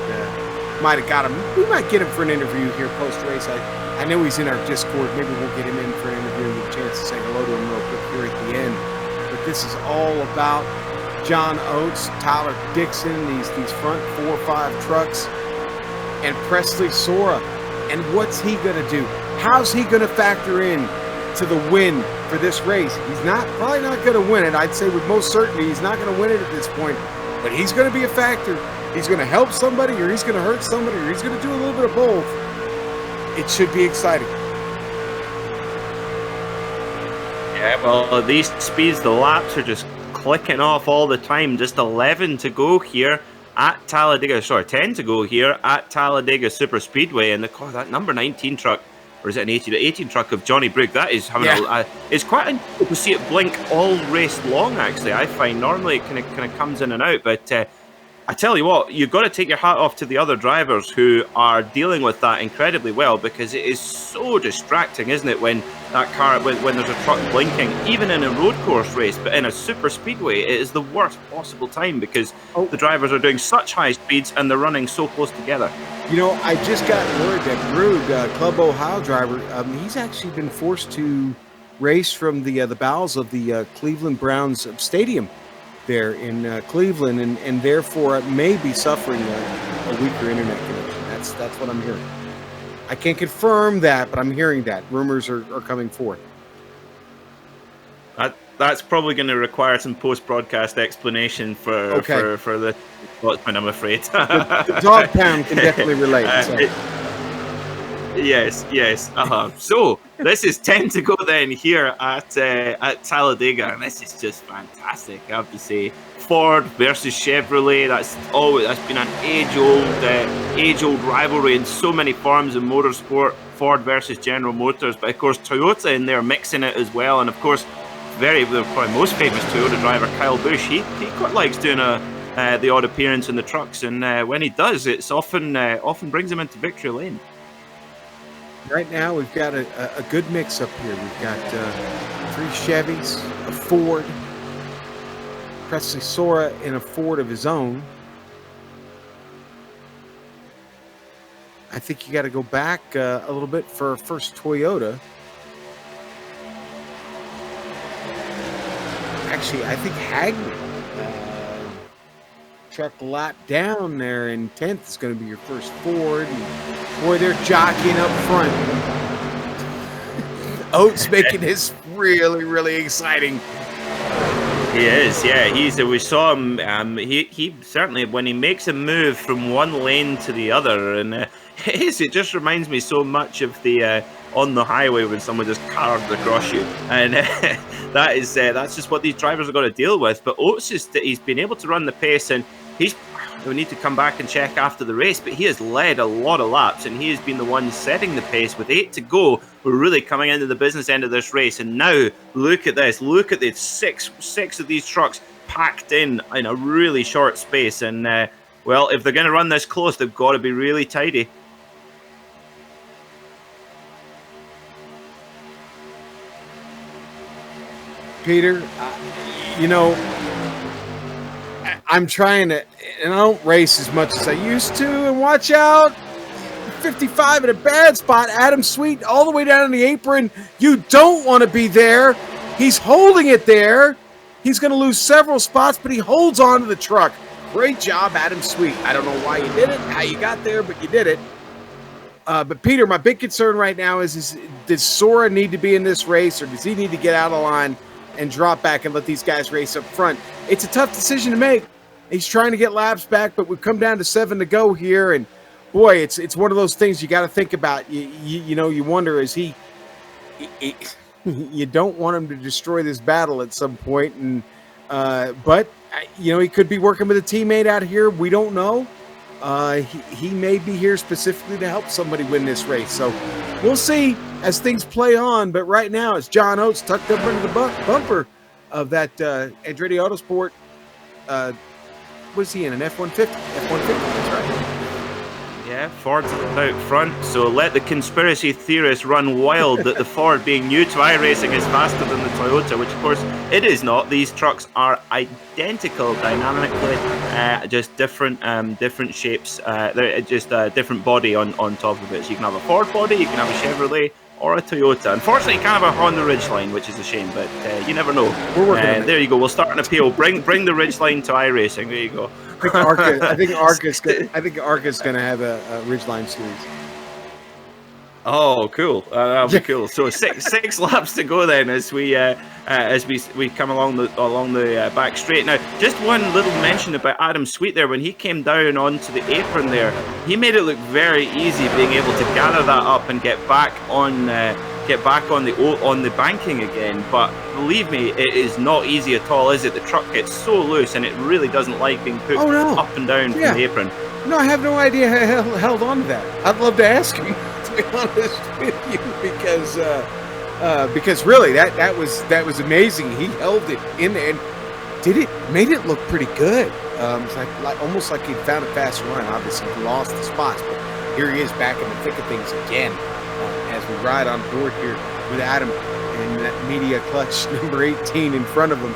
might have got him. We might get him for an interview here post-race. I know he's in our Discord. Maybe we'll get him in for an interview and get a chance to say hello to him real quick here at the end. But this is all about John Oates, Tyler Dixon, these front 4 or 5 trucks, and Presley Sora. And what's he going to do? How's he going to factor in to the win for this race? He's probably not going to win it. I'd say with most certainty he's not going to win it at this point. But he's going to be a factor. He's going to help somebody, or he's going to hurt somebody, or he's going to do a little bit of both. It should be exciting. Yeah, well, these speeds, the laps are just clicking off all the time. Just 11 to go here at Talladega, 10 to go here at Talladega Super Speedway, and that number 19 truck, or is it an 18 truck of Johnny Brigg? That is having it's quite unusual to see it blink all race long. Actually, I find normally it kind of comes in and out, but I tell you what, you've got to take your hat off to the other drivers who are dealing with that incredibly well, because it is so distracting, isn't it, when that car, when there's a truck blinking, even in a road course race, but in a super speedway, it is the worst possible time because the drivers are doing such high speeds and they're running so close together. I just got word that Brugge, Club Ohio driver, he's actually been forced to race from the bowels of the Cleveland Browns stadium there in Cleveland, and therefore may be suffering a weaker internet connection. That's what I'm hearing. I can't confirm that, but I'm hearing that. Rumors are coming forth. That's probably going to require some post-broadcast explanation for the Scotsman, I'm afraid. The dog pound can definitely relate. Yes. So this is 10 to go then here at Talladega, and this is just fantastic, I have to say. Ford versus Chevrolet, that's been an age-old rivalry in so many forms of motorsport. Ford versus General Motors, but of course Toyota in there mixing it as well, and of course the probably most famous Toyota driver Kyle Busch, he quite likes doing the odd appearance in the trucks, and when he does, it's often brings him into victory lane. Right now, we've got a good mix up here. We've got 3 Chevys, a Ford, Presley Sora in a Ford of his own. I think you got to go back a little bit for first Toyota. Actually, I think Hagman, truck a lot down there in 10th is going to be your first Ford. And boy, they're jockeying up front. Oates making this really, really exciting. He is, yeah. We saw him. He certainly, when he makes a move from one lane to the other, and it just reminds me so much of the on the highway when someone just carves across you, and that's just what these drivers are going to deal with. But Oates he's been able to run the pace, and we need to come back and check after the race, but he has led a lot of laps, and he has been the one setting the pace. With 8 to go, we're really coming into the business end of this race, and now look at this. Look at the six of these trucks packed in a really short space, and well, if they're going to run this close, they've got to be really tidy. Peter, I'm trying to, and I don't race as much as I used to, and watch out. 55 in a bad spot. Adam Sweet all the way down in the apron. You don't want to be there. He's holding it there. He's going to lose several spots, but he holds on to the truck. Great job, Adam Sweet. I don't know why you did it, how you got there, but you did it. But Peter, my big concern right now is does Sora need to be in this race, or does he need to get out of line and drop back and let these guys race up front? It's a tough decision to make. He's trying to get laps back, but we've come down to 7 to go here, and boy, it's one of those things you got to think about. You wonder, is he you don't want him to destroy this battle at some point, and but he could be working with a teammate out here. We don't know. He may be here specifically to help somebody win this race, so we'll see as things play on. But right now, it's John Oates tucked up under the bumper of that Andretti Autosport. Was he in an F-150? F-150, that's right. Yeah, Ford's out front, so let the conspiracy theorists run wild that the Ford, being new to iRacing, is faster than the Toyota, which of course it is not. These trucks are identical dynamically, just different shapes. They're just a different body on top of it. So you can have a Ford body, you can have a Chevrolet, or a Toyota. Unfortunately, you can't have a Honda Ridgeline, which is a shame, but you never know. We're working on it. There you go. We'll start an appeal. Bring the Ridgeline to iRacing. There you go. I think Arca's going to have a Ridgeline series. Oh, cool! That'll be cool. So six laps to go then, as we come along the back straight. Now, just one little mention about Adam Sweet there. When he came down onto the apron there, he made it look very easy, being able to gather that up and get back on the banking again. But believe me, it is not easy at all, is it? The truck gets so loose, and it really doesn't like being put up and down from the apron. No, I have no idea how he held on to that. I'd love to ask him, to be honest with you, because really that was amazing. He held it in there and made it look pretty good. It's almost like he found a fast run. Obviously, he lost the spots, but here he is back in the thick of things again as we ride on board here with Adam and that media clutch number 18 in front of him.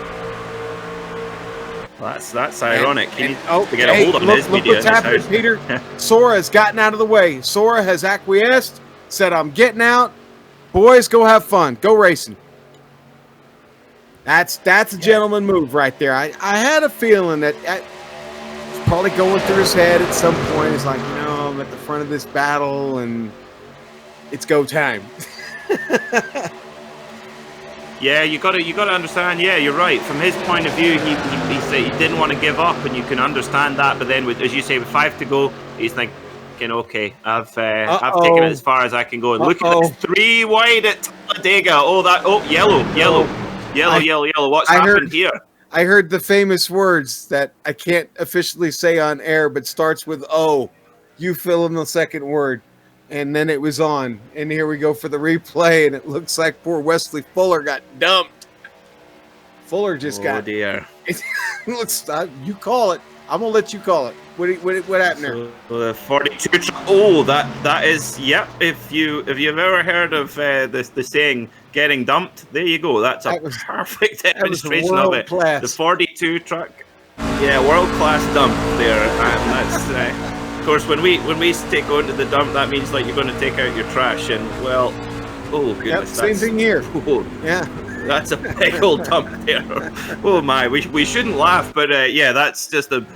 Well, that's ironic. He needs to get a hold of his media. Look what's happening, Peter. Sora has gotten out of the way. Sora has acquiesced, said, "I'm getting out. Boys, go have fun. Go racing." That's a gentleman move right there. I had a feeling that it's probably going through his head at some point. It's like, I'm at the front of this battle, and it's go time. Yeah, you got to understand. Yeah, you're right. From his point of view, he said he didn't want to give up, and you can understand that. But then, as you say, with 5 to go, he's thinking, okay, I've taken it as far as I can go. And look at this, 3 wide at Talladega. Yellow. What's happened here? I heard the famous words that I can't officially say on air, but starts with O. You fill in the second word. And then it was on, and here we go for the replay, and it looks like poor Wesley Fuller got dumped. Fuller just got. Oh dear! You call it. I'm gonna let you call it. What happened there? So the 42. Oh, that is. Yep. If you've ever heard of the saying "getting dumped," there you go. That's a perfect demonstration of it. The 42 truck. Yeah, world class dump there, and that's. Of course, when we going to the dump, that means like you're going to take out your trash, and well, oh goodness, same thing here. Oh, yeah, that's a big old dump there. Oh my, we shouldn't laugh, but yeah, that's just the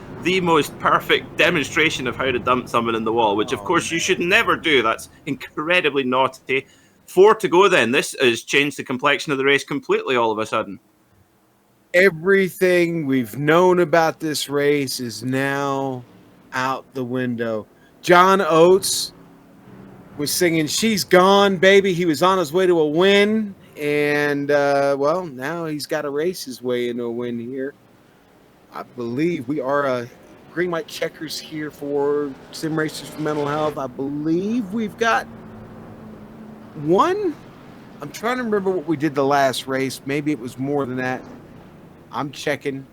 most perfect demonstration of how to dump someone in the wall, which of course you should never do. That's incredibly naughty. 4 to go then. This has changed the complexion of the race completely all of a sudden. Everything we've known about this race is now out the window. John Oates was singing "She's Gone, Baby." He was on his way to a win, and well, now he's got to race his way into a win here. I believe we are green white checkers here for Sim Racers for Mental Health. I believe we've got one. I'm trying to remember what we did the last race. Maybe it was more than that. I'm checking.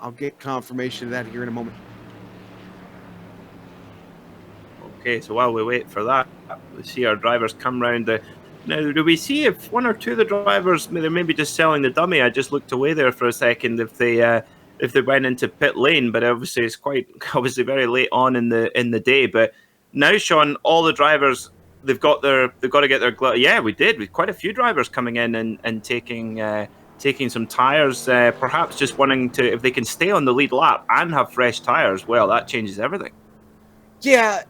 I'll get confirmation of that here in a moment. Okay, so while we wait for that, we see our drivers come round the. Now, do we see if one or two of the drivers they're maybe just selling the dummy? I just looked away there for a second if they went into pit lane, but obviously it's quite obviously very late on in the day. But now, Sean, all the drivers they've got to get their yeah, we did with quite a few drivers coming in and taking some tires, perhaps just wanting to if they can stay on the lead lap and have fresh tires. Well, that changes everything. Yeah.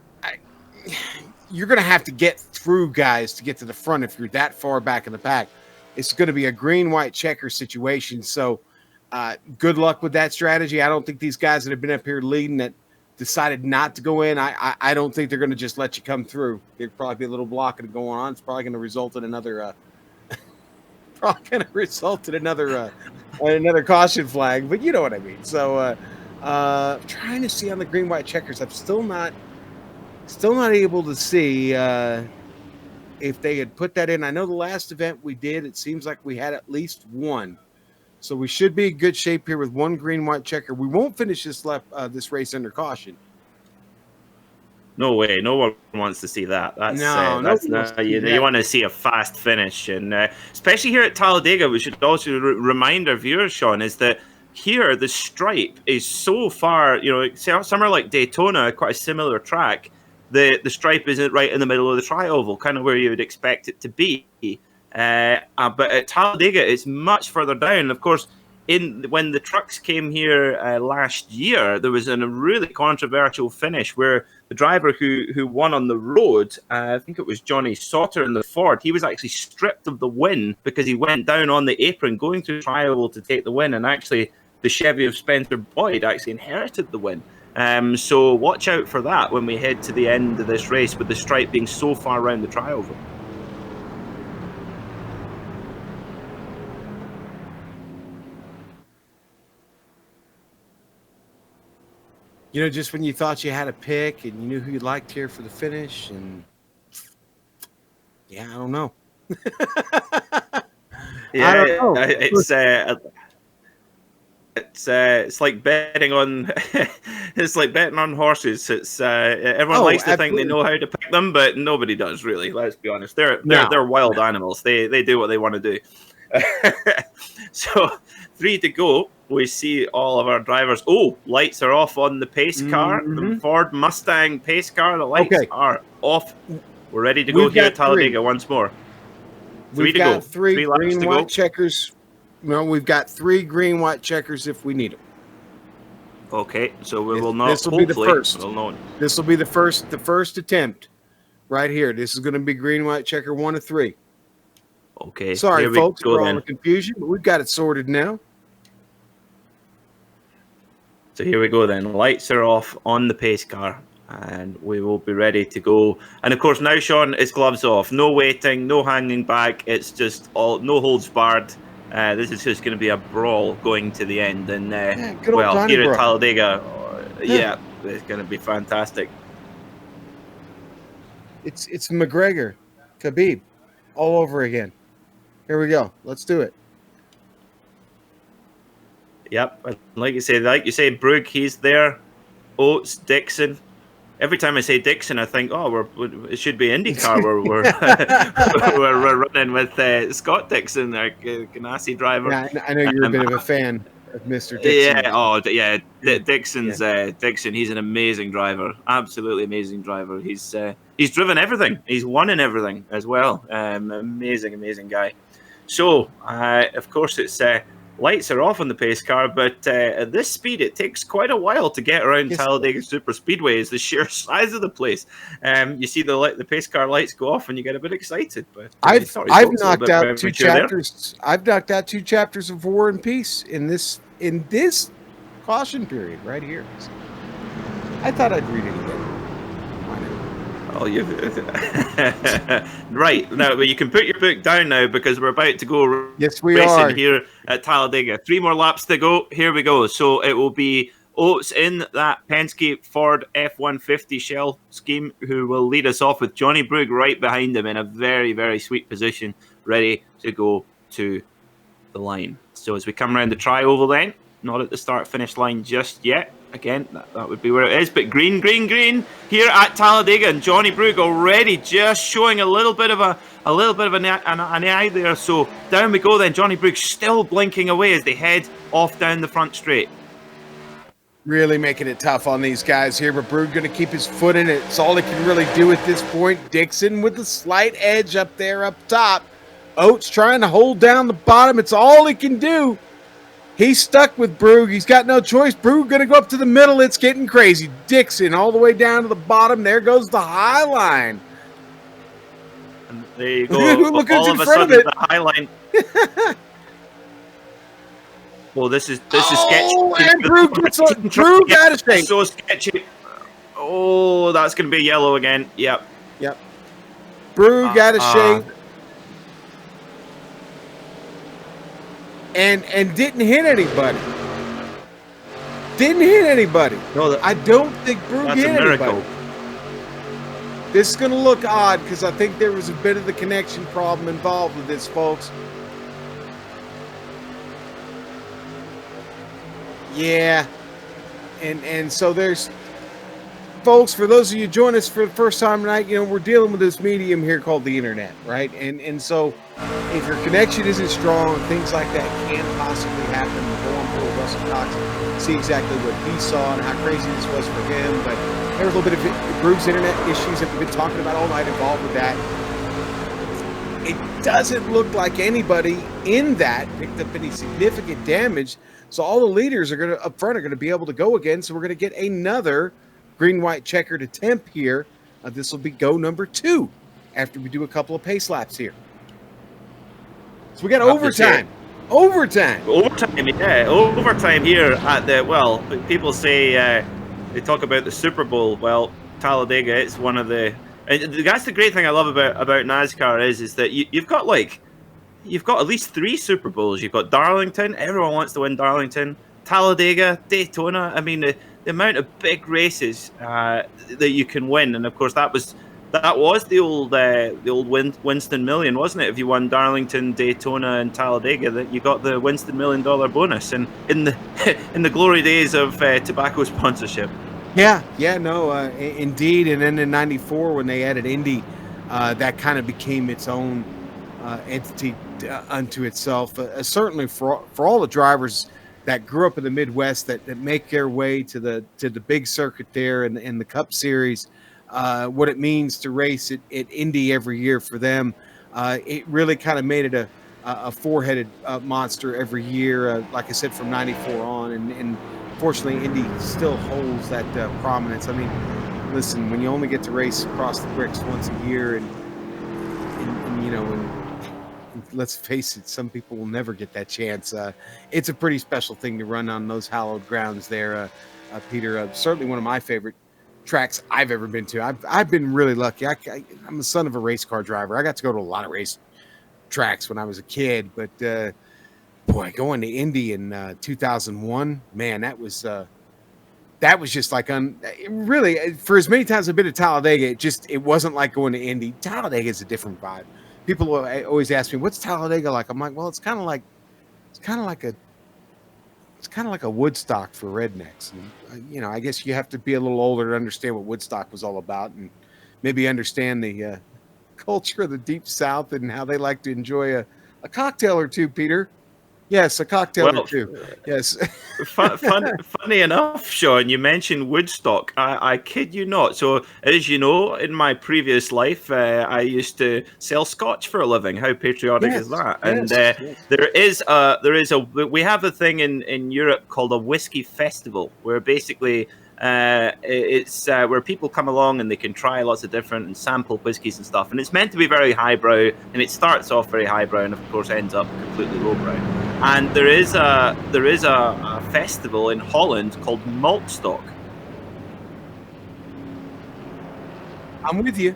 You're going to have to get through guys to get to the front if you're that far back in the pack. It's going to be a green-white checker situation. So good luck with that strategy. I don't think these guys that have been up here leading that decided not to go in, I don't think they're going to just let you come through. There'd probably be a little blocking going on. It's probably going to result in another another caution flag. But you know what I mean. So trying to see on the green-white checkers. I'm still not able to see if they had put that in. I know the last event we did, it seems like we had at least one. So we should be in good shape here with one green-white checker. We won't finish this race under caution. No way. No one wants to see that. You want to see a fast finish. And especially here at Talladega, we should also remind our viewers, Sean, is that here the stripe is so far, somewhere like Daytona, quite a similar track, the stripe isn't right in the middle of the tri-oval, kind of where you would expect it to be. But at Talladega, it's much further down. Of course, when the trucks came here last year, there was a really controversial finish where the driver who won on the road, I think it was Johnny Sauter in the Ford, he was actually stripped of the win because he went down on the apron going through tri-oval to take the win, and actually the Chevy of Spencer Boyd actually inherited the win. So watch out for that when we head to the end of this race with the stripe being so far around the tri-oval. Just when you thought you had a pick and you knew who you liked here for the finish, and I don't know. Yeah, I don't know. It's like betting on it's like betting on horses. It's everyone likes to think they know how to pick them, but nobody does really. Let's be honest. They're wild animals. They do what they want to do. So 3 to go. We see all of our drivers. Oh, lights are off on the pace car. The Ford Mustang pace car. The lights are off. We're ready to go here at Talladega once more. 3 to go. Three green white checkers. No, we've got 3 green white checkers if we need them. Okay, so we will not. This will be the first. We'll this will be the first attempt right here. This is going to be green white checker 1 of 3. Okay. Sorry, folks, for all the confusion, but we've got it sorted now. So here we go then. Lights are off on the pace car, and we will be ready to go. And of course, now, Sean, it's gloves off. No waiting, no hanging back. It's just no holds barred. This is just going to be a brawl going to the end. And here at Talladega, it's going to be fantastic. It's McGregor, Khabib, all over again. Here we go. Let's do it. Yep, like you say, Brugge, he's there. Oates, Dixon. Every time I say Dixon, I think, it should be IndyCar. we're running with Scott Dixon, our Ganassi driver. Yeah, I know you're a bit of a fan of Mr. Dixon. Dixon's Dixon. He's an amazing driver, absolutely amazing driver. He's driven everything. He's won in everything as well. Amazing guy. So, of course, it's. Lights are off on the pace car, but at this speed, it takes quite a while to get around Talladega Super Speedway. Is the sheer size of the place. You see the pace car lights go off, and you get a bit excited. But I've knocked out 2 chapters. I've knocked out 2 chapters of War and Peace in this caution period right here. I thought I'd read it again. Oh, you right now, but you can put your book down now because we're about to go. Yes, we racing are here at Talladega. 3 more laps to go. Here we go. So it will be Oates in that Penske Ford F-150 shell scheme, who will lead us off with Johnny Brugge right behind him in a very, very sweet position, ready to go to the line. So as we come around the tri-oval then, not at the start-finish line just yet. Again, that would be where it is, but green here at Talladega, and Johnny Brugge already just showing a little bit of an eye there. So down we go then. Johnny Brugge still blinking away as they head off down the front straight. Really making it tough on these guys here, but Brugge going to keep his foot in it. It's all he can really do at this point. Dixon with the slight edge up there up top. Oates trying to hold down the bottom. It's all he can do. He's stuck with Brugge. He's got no choice. Brugge going to go up to the middle. It's getting crazy. Dixon all the way down to the bottom. There goes the high line. And there you go. Look who's in front of it. The high line. Well, this is sketchy. And Brugge got a shake. So sketchy. Oh, that's going to be yellow again. Yep. Brugge got a shake. And didn't hit anybody. No, I don't think Brugge hit anybody. This is going to look odd because I think there was a bit of the connection problem involved with this, folks. Yeah. And so there's, folks, for those of you joining us for the first time tonight, we're dealing with this medium here called the internet, right? And so if your connection isn't strong, things like that can possibly happen. We'll go on board Russell Cox, see exactly what he saw and how crazy this was for him. But there was a little bit of Brugge's internet issues that we've been talking about all night involved with that. It doesn't look like anybody in that picked up any significant damage. So all the leaders up front are going to be able to go again. So we're going to get another green-white checkered attempt here. This will be go number 2 after we do a couple of pace laps here. So we got overtime. Overtime, yeah. Overtime here at the, people say, they talk about the Super Bowl. Well, Talladega, it's one of the... That's the great thing I love about NASCAR is that you've got at least 3 Super Bowls. You've got Darlington. Everyone wants to win Darlington. Talladega, Daytona. I mean, the amount of big races that you can win, and of course that was the old Winston Million, wasn't it? If you won Darlington, Daytona, and Talladega, that you got the Winston $1 million bonus, and in the glory days of tobacco sponsorship. Indeed. And then in '94 when they added Indy, that kind of became its own entity unto itself. Certainly for all the drivers that grew up in the Midwest that make their way to the big circuit there and the Cup Series, what it means to race at Indy every year for them, it really kind of made it a four-headed monster every year. Like I said, from '94 on, and fortunately, Indy still holds that prominence. I mean, listen, when you only get to race across the bricks once a year, and let's face it, some people will never get that chance. It's a pretty special thing to run on those hallowed grounds there, Peter. Certainly one of my favorite tracks I've ever been to. I've been really lucky. I'm the son of a race car driver. I got to go to a lot of race tracks when I was a kid, but boy, going to Indy in 2001, man, that was just like really, for as many times I've been to Talladega, it wasn't like going to Indy. Talladega is a different vibe. People always ask me, "What's Talladega like?" I'm like, "Well, it's kind of like a Woodstock for rednecks." And, I guess you have to be a little older to understand what Woodstock was all about, and maybe understand the culture of the Deep South and how they like to enjoy a cocktail or two, Peter. Yes, a cocktail or two. Yes. Funny enough, Sean, you mentioned Woodstock. I kid you not. So, as you know, in my previous life, I used to sell scotch for a living. How patriotic is that? Yes, and we have a thing in Europe called a whiskey festival, where basically it's where people come along and they can try lots of different and sample whiskies and stuff. And it's meant to be very highbrow, and it starts off very highbrow and of course ends up completely lowbrow. And there is a festival in Holland called Maltstock. I'm with you.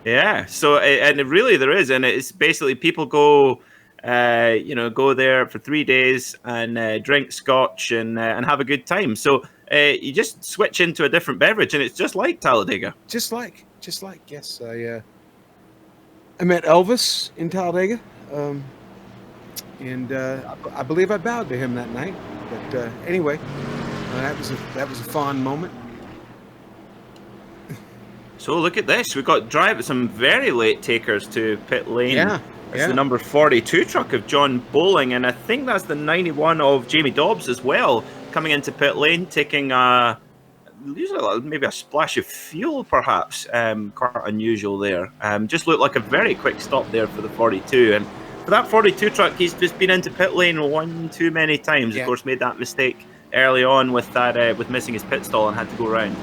Yeah. So, and really there is, and it's basically people go you know, go there for 3 days and drink scotch and have a good time. So you just switch into a different beverage, and it's just like Talladega. Just like, yes. I met Elvis in Talladega, and I believe I bowed to him that night. But anyway, that was a fond moment. So look at this. We've got some very late takers to pit lane. Yeah. It's the number 42 truck of John Bowling, and I think that's the 91 of Jamie Dobbs as well, coming into pit lane, taking maybe a splash of fuel, perhaps. Quite unusual there. Just looked like a very quick stop there for the 42. And for that 42 truck, he's just been into pit lane one too many times. Yeah. Of course, made that mistake early on with that with missing his pit stall and had to go around.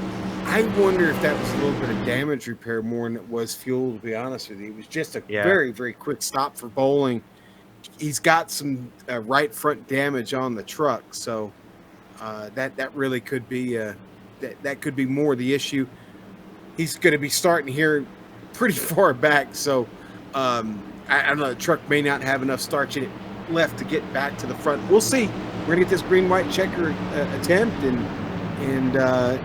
I wonder if that was a little bit of damage repair more than it was fuel, to be honest with you. It was just a very, very quick stop for Bowling. He's got some right front damage on the truck, so that really could be that could be more the issue. He's going to be starting here pretty far back, so I don't know. The truck may not have enough starch in it left to get back to the front. We'll see. We're going to get this green-white checker attempt, and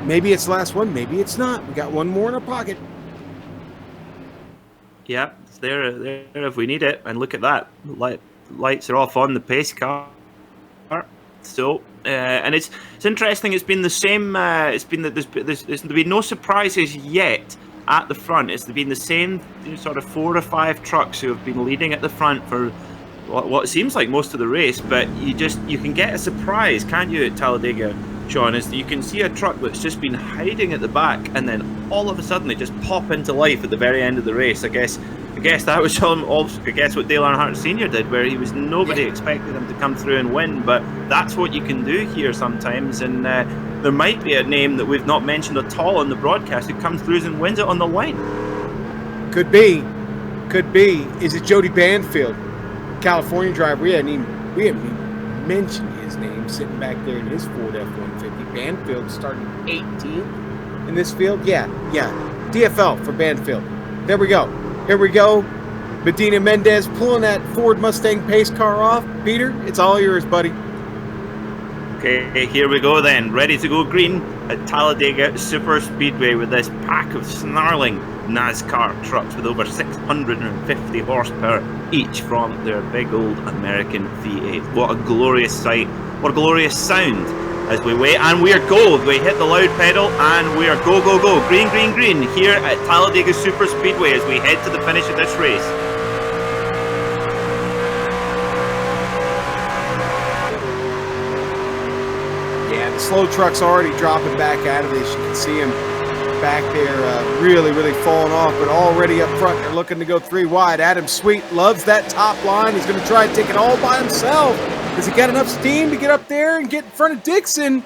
maybe it's the last one, maybe it's not. We got one more in our pocket. Yeah, it's there if we need it. And look at that, lights are off on the pace car. So and it's interesting. It's been the same. It's been that there's been no surprises yet at the front. It's been the same sort of 4 or 5 trucks who have been leading at the front for what seems like most of the race. But you can get a surprise, can't you, at Talladega, Sean? Is that you can see a truck that's just been hiding at the back, and then all of a sudden they just pop into life at the very end of the race. I guess that was also what Dale Earnhardt Sr. did, where nobody expected him to come through and win, but that's what you can do here sometimes. And there might be a name that we've not mentioned at all on the broadcast who comes through and wins it on the line. Could be. Is it Jody Banfield, California driver? We haven't even mentioned his name, sitting back there in his Ford F-150. Banfield started 18th in this field. Yeah. DFL for Banfield. There we go. Here we go. Medina Mendez pulling that Ford Mustang pace car off. Peter, it's all yours, buddy. Okay, here we go then. Ready to go green at Talladega Super Speedway with this pack of snarling NASCAR trucks with over 650 horsepower each from their big old American V8. What a glorious sight. What a glorious sound as we wait. And we are go. We hit the loud pedal and we are go. Green here at Talladega Super Speedway as we head to the finish of this race. Yeah, the slow truck's already dropping back out of this. You can see him back there really falling off, but already up front they're looking to go 3 wide. Adam Sweet loves that top line. He's going to try and take it all by himself. Has he got enough steam to get up there and get in front of Dixon?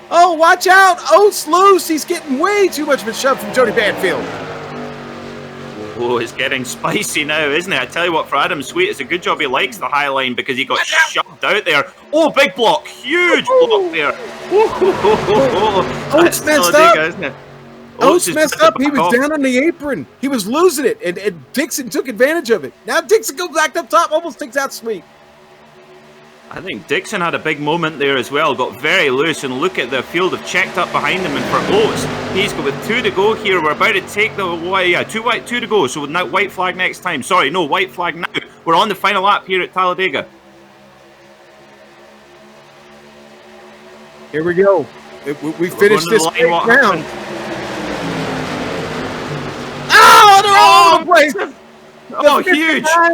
Oh, watch out. Oates loose. He's getting way too much of a shove from Jody Banfield. Oh, it's getting spicy now, isn't it? I tell you what, for Adam Sweet, it's a good job he likes the high line because he got shoved out there. Oh, big block. Huge block there. Oates messed up. Isn't it? Oates messed up. He was down on the apron. He was losing it, and Dixon took advantage of it. Now Dixon goes back up top, almost takes out Sweet. I think Dixon had a big moment there as well, got very loose, and look at the field of checked up behind him. And for Oates, he's got with 2 to go here. We're about to take the 2 to go, so now white flag next time. Sorry, no, white flag now. We're on the final lap here at Talladega. Here we go. We finished this round. Oh, they're all over the place. Oh,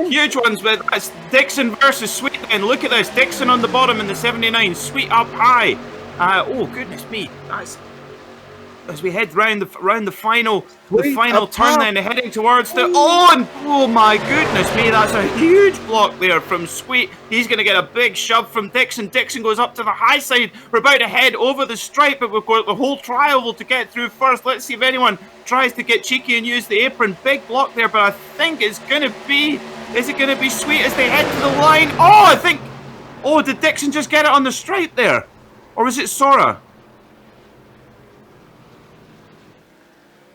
huge ones. But that's Dixon versus Sweet. And look at this, Dixon on the bottom in the 79, Sweet up high. Oh goodness me! That's as we head round the final turn, then heading towards the oh my goodness me! That's a huge block there from Sweet. He's going to get a big shove from Dixon. Dixon goes up to the high side. We're about to head over the stripe, but we've got the whole tri-oval to get through first. Let's see if anyone tries to get cheeky and use the apron. Big block there, but I think it's going to be. Is it going to be Sweet as they head to the line? Oh, I think. Oh, did Dixon just get it on the stripe there, or was it Sora?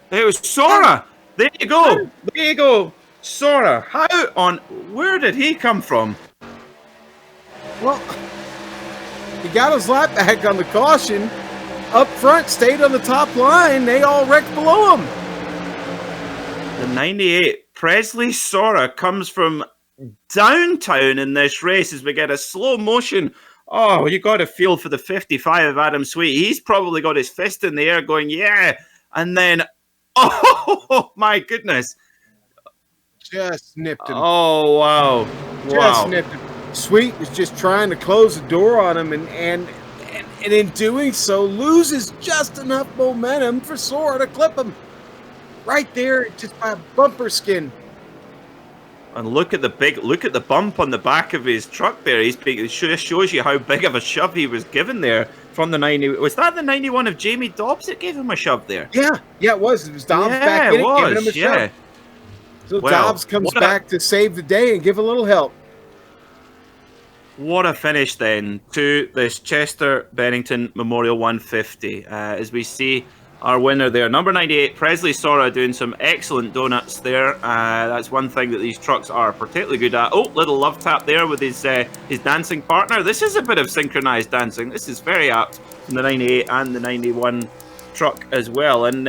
It was Sora. There you go. Sora. Where did he come from? Well, he got his lap back on the caution. Up front, stayed on the top line. They all wrecked below him. The 98 Presley Sora comes from downtown in this race as we get a slow motion. Oh, you got to feel for the 55 of Adam Sweet. He's probably got his fist in the air going, yeah. And then, oh my goodness. Just nipped him. Oh, wow. Just nipped him. Sweet was just trying to close the door on him, and in doing so, loses just enough momentum for Sora to clip him. Right there, just by a bumper skin. And look at the bump on the back of his truck there. It shows you how big of a shove he was given there from the 90. Was that the 91 of Jamie Dobbs that gave him a shove there? Yeah, it was. It was Dobbs back in it, giving him a shove. So Dobbs comes back to save the day and give a little help. What a finish then to this Chester Bennington Memorial 150. As we see our winner there, number 98, Presley Sora, doing some excellent donuts there. That's one thing that these trucks are particularly good at. Oh, little love tap there with his dancing partner. This is a bit of synchronized dancing. This is very apt from the 98 and the 91 truck as well. And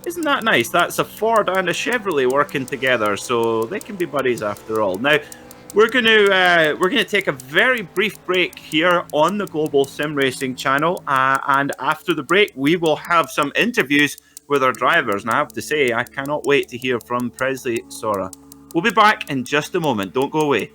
isn't that nice? That's a Ford and a Chevrolet working together, so they can be buddies after all. Now, we're going to take a very brief break here on the Global Sim Racing Channel, and after the break, we will have some interviews with our drivers. And I have to say, I cannot wait to hear from Presley Sora. We'll be back in just a moment. Don't go away.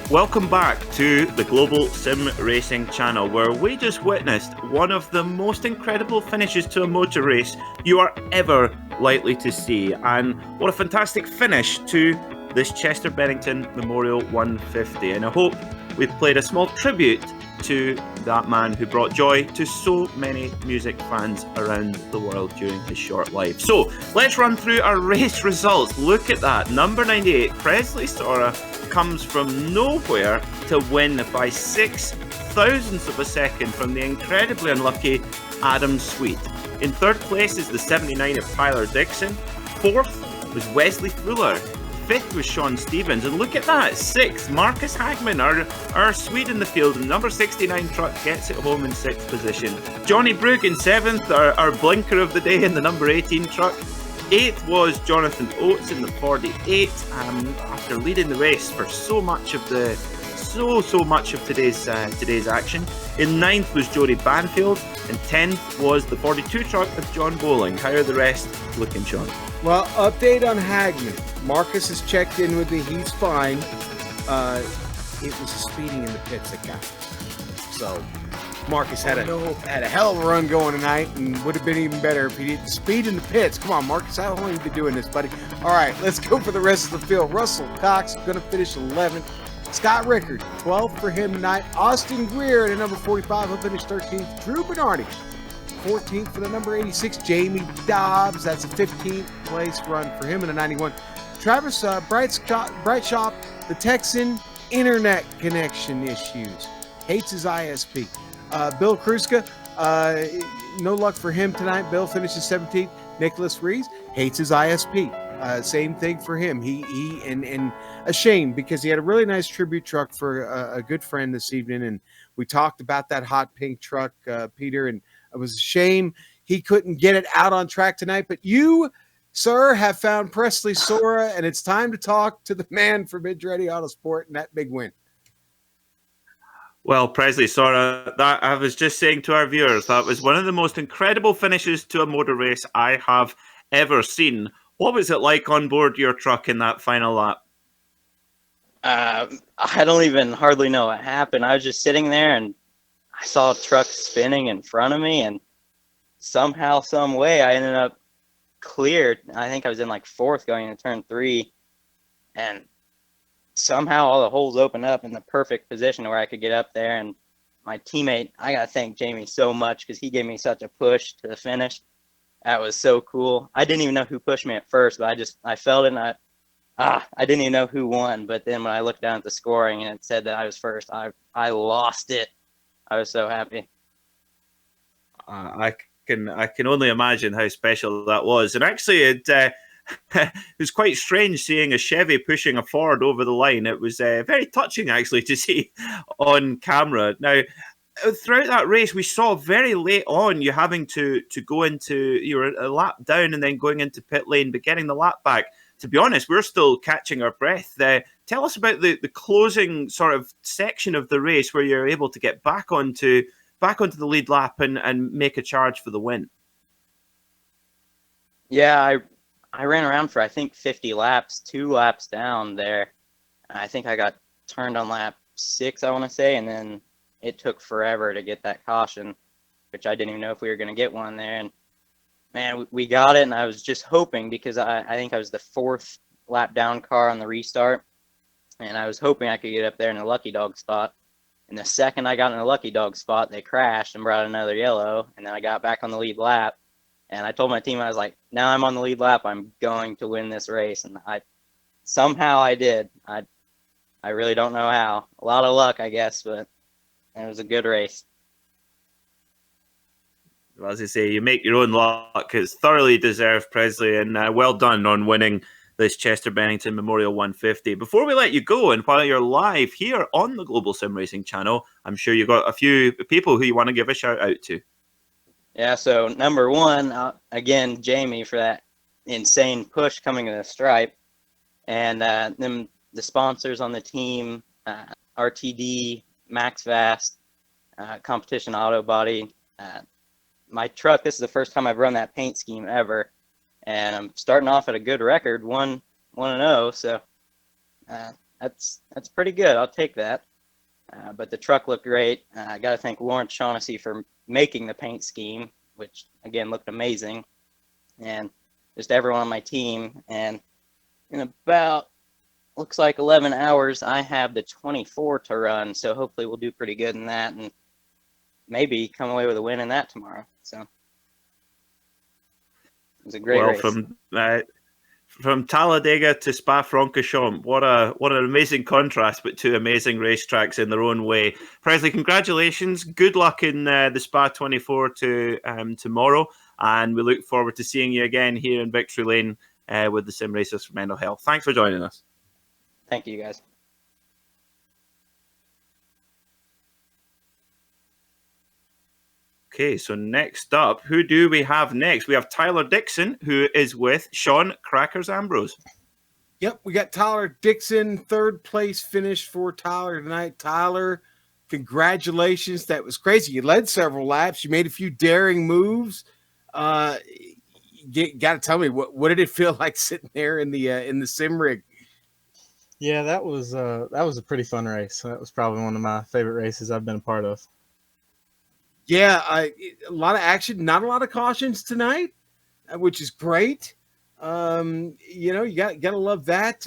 Welcome back to the Global Sim Racing Channel, where we just witnessed one of the most incredible finishes to a motor race you are ever likely to see. And what a fantastic finish to this Chester Bennington Memorial 150. And I hope we've played a small tribute to that man who brought joy to so many music fans around the world during his short life. So let's run through our race results. Look at that. Number 98, Presley Sora, comes from nowhere to win by 6 thousandths of a second from the incredibly unlucky Adam Sweet. In third place is the 79 of Tyler Dixon. Fourth was Wesley Fuller. Fifth was Sean Stevens. And look at that, sixth, Marcus Hagman, our Swede in the field. And number 69 truck gets it home in sixth position. Johnny Brugg in seventh, our blinker of the day in the number 18 truck. Eighth was Jonathan Oates in the 48, after leading the race for so much of today's action. In ninth was Jody Banfield, and 10th was the 42 truck of John Bowling. How are the rest looking, Sean? Well, update on Hagman. Marcus has checked in with me. He's fine. It was speeding in the pits that got him. So Marcus had a hell of a run going tonight, and would have been even better if he didn't speed in the pits. Come on, Marcus, how long have you been doing this, buddy? All right, let's go for the rest of the field. Russell Cox going to finish 11th. Scott Rickard, 12th for him tonight. Austin Greer at number 45 will finish 13th. Drew Bernardi, 14th for the number 86, Jamie Dobbs. That's a 15th place run for him in a 91. Travis Brightshop, the Texan, internet connection issues. Hates his ISP. Bill Kruska, no luck for him tonight. Bill finishes 17th. Nicholas Rees hates his ISP. Same thing for him. He and a shame because he had a really nice tribute truck for a good friend this evening, and we talked about that hot pink truck, Peter, and it was a shame he couldn't get it out on track tonight. But you, sir, have found Presley Sora, and it's time to talk to the man for Mid-Ready Autosport and that big win. Well, Presley Sora, that I was just saying to our viewers, that was one of the most incredible finishes to a motor race I have ever seen. What was it like on board your truck in that final lap? I don't even hardly know what happened. I was just sitting there and I saw a truck spinning in front of me, and somehow, some way, I ended up clear. I think I was in like fourth going into turn 3, and somehow all the holes opened up in the perfect position where I could get up there. And my teammate, I gotta thank Jamie so much because he gave me such a push to the finish. That was so cool. I didn't even know who pushed me at first, but I felt it, and I didn't even know who won. But then when I looked down at the scoring and it said that I was first, I lost it. I was so happy. I can only imagine how special that was. And actually, it was quite strange seeing a Chevy pushing a Ford over the line. It was very touching, actually, to see on camera. Now, throughout that race, we saw very late on you having to go into, you were a lap down and then going into pit lane, but getting the lap back. To be honest, we're still catching our breath. Tell us about the closing sort of section of the race where you're able to get back onto the lead lap and make a charge for the win. Yeah, I ran around for, I think, 50 laps, 2 laps down there. I think I got turned on lap 6, I want to say, and then it took forever to get that caution, which I didn't even know if we were going to get one there. And man, we got it, and I was just hoping because I think I was the 4th lap down car on the restart, and I was hoping I could get up there in a lucky dog spot. And the second I got in a lucky dog spot, they crashed and brought another yellow, and then I got back on the lead lap. And I told my team, I was like, now I'm on the lead lap, I'm going to win this race. And somehow I did. I really don't know how. A lot of luck, I guess, but it was a good race. Well, as I say, you make your own luck. It's thoroughly deserved, Presley, and well done on winning this Chester Bennington Memorial 150. Before we let you go, and while you're live here on the Global SimRacing Channel, I'm sure you've got a few people who you want to give a shout out to. Yeah, so number one, again, Jamie for that insane push coming to the stripe. And then the sponsors on the team, RTD, Max Vast, Competition Auto Body. My truck, this is the first time I've run that paint scheme ever. And I'm starting off at a good record, 1-0, so that's pretty good. I'll take that. But the truck looked great. I got to thank Lawrence Shaughnessy for making the paint scheme, which, again, looked amazing. And just everyone on my team. And in about, looks like 11 hours, I have the 24 to run. So hopefully we'll do pretty good in that and maybe come away with a win in that tomorrow. So it was a great race. From Talladega to Spa-Francorchamps, what an amazing contrast, but 2 amazing racetracks in their own way. Presley, congratulations. Good luck in the Spa 24 to tomorrow, and we look forward to seeing you again here in Victory Lane with the Sim Racers for Mental Health. Thanks for joining us. Thank you, guys. Okay, so next up, who do we have next? We have Tyler Dixon, who is with Sean Crackers Ambrose. Yep, we got Tyler Dixon, 3rd place finish for Tyler tonight. Tyler, congratulations. That was crazy. You led several laps. You made a few daring moves. You got to tell me, what did it feel like sitting there in the sim rig? Yeah, that was a pretty fun race. That was probably one of my favorite races I've been a part of. Yeah, a lot of action, not a lot of cautions tonight, which is great. You got to love that.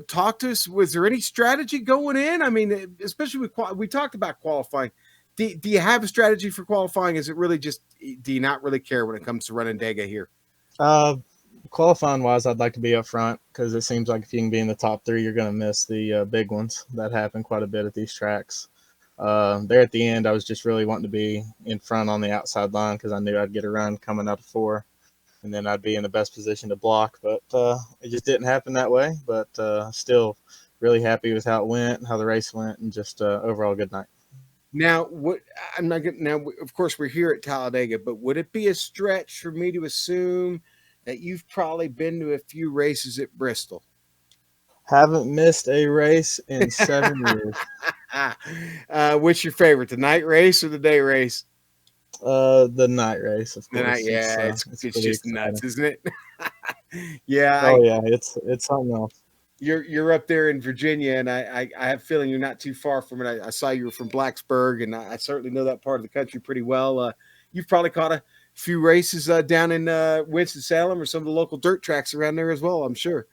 Talk to us. Was there any strategy going in? I mean, especially we talked about qualifying. Do you have a strategy for qualifying? Is it really just, do you not really care when it comes to running Dega here? Uh, Qualifying wise, I'd like to be up front because it seems like if you can be in the top three, you're going to miss the big ones that happen quite a bit at these tracks. There at the end, I was just really wanting to be in front on the outside line because I knew I'd get a run coming out of 4, and then I'd be in the best position to block. But it just didn't happen that way. But still, really happy with how it went, how the race went, and just overall good night. Now, what I'm not going now. Of course, we're here at Talladega, but would it be a stretch for me to assume that you've probably been to a few races at Bristol? Haven't missed a race in 7 years. What's your favorite, the night race or the day race? The night race, of course. The night, yeah, it's just exciting. nuts, isn't it? Yeah. Oh yeah, it's something else. You're up there in Virginia, and I have a feeling you're not too far from it. I saw you were from Blacksburg, and I certainly know that part of the country pretty well. You've probably caught a few races down in Winston-Salem or some of the local dirt tracks around there as well, I'm sure.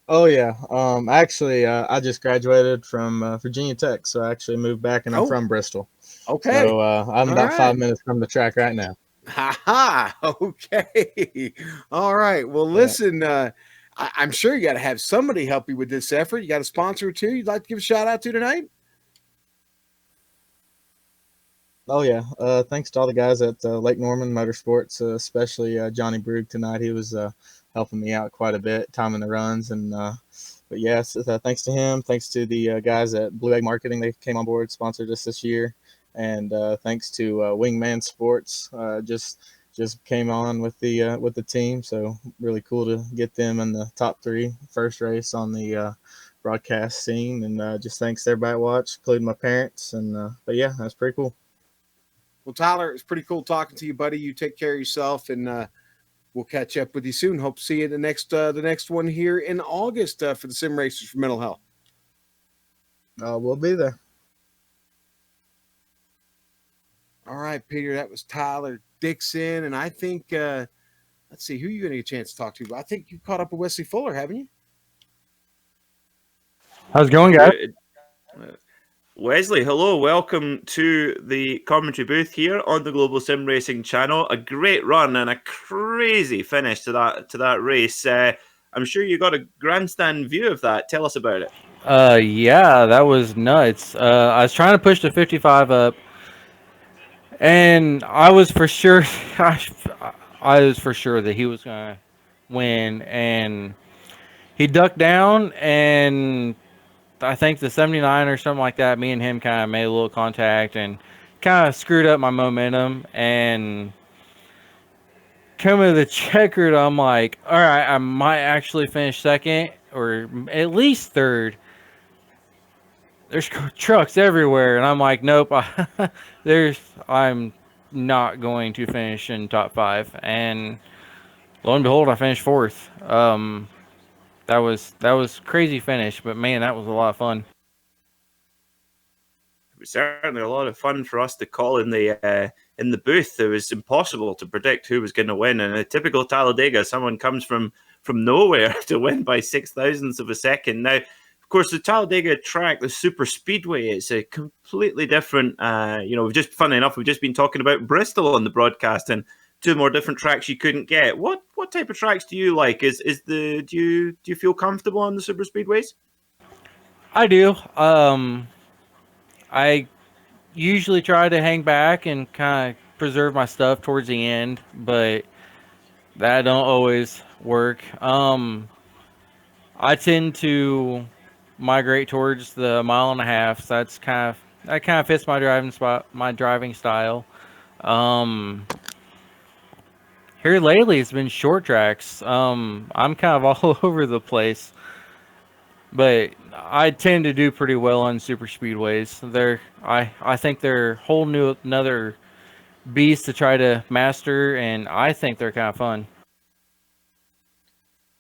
Oh yeah. Actually, I just graduated from Virginia Tech, so I actually moved back, and I'm from Bristol. Okay. So I'm All about right. 5 minutes from the track right now. Ha ha. Okay. All right. Well, listen. I'm sure you got to have somebody help you with this effort. You got a sponsor or two you'd like to give a shout out to tonight? Oh yeah. Thanks to all the guys at Lake Norman Motorsports, especially Johnny Brugg tonight. He was helping me out quite a bit, timing the runs, and but yes, thanks to him. Thanks to the guys at Blue Egg Marketing. They came on board, sponsored us this year, and thanks to Wingman Sports. Just came on with the team, so really cool to get them in the top 3 first race on the broadcast scene, and just thanks to everybody at watch, including my parents, and but yeah, that's pretty cool. Well, Tyler, it's pretty cool talking to you, buddy. You take care of yourself, and we'll catch up with you soon. Hope to see you at the next one here in August for the Sim Racers for Mental Health. We'll be there. All right, Peter, that was Tyler Dixon, and I think let's see, who are you going to get a chance to talk to? I think you caught up with Wesley Fuller, haven't you? How's it going, guys? Wesley, hello. Welcome to the commentary booth here on the Global Sim Racing Channel. A great run and a crazy finish to that race. I'm sure you got a grandstand view of that. Tell us about it. Yeah, that was nuts. I was trying to push the 55 up, and I was for sure, I was for sure that he was gonna win, and he ducked down, and I think the 79 or something like that, me and him kind of made a little contact and kind of screwed up my momentum. And coming to the checkered, I'm like, all right, I might actually finish second or at least third. There's trucks everywhere, and I'm like, nope, I'm not going to finish in top 5. And lo and behold, I finished 4th. That was crazy finish, but man, that was a lot of fun. It was certainly a lot of fun for us to call in the booth. It was impossible to predict who was going to win. And a typical Talladega, someone comes from nowhere to win by 0.006 of a second. Now, of course, the Talladega track, the super speedway, it's a completely different. Funny enough, we've just been talking about Bristol on the broadcast, and 2 more different tracks you couldn't get. What type of tracks do you like? Do you feel comfortable on the super speedways? I do. I usually try to hang back and kind of preserve my stuff towards the end, but that don't always work. I tend to migrate towards the 1.5 miles. So that kind of fits my driving style. Here lately, it's been short tracks. I'm kind of all over the place, but I tend to do pretty well on super speedways. I think they're whole new another beast to try to master, and I think they're kind of fun.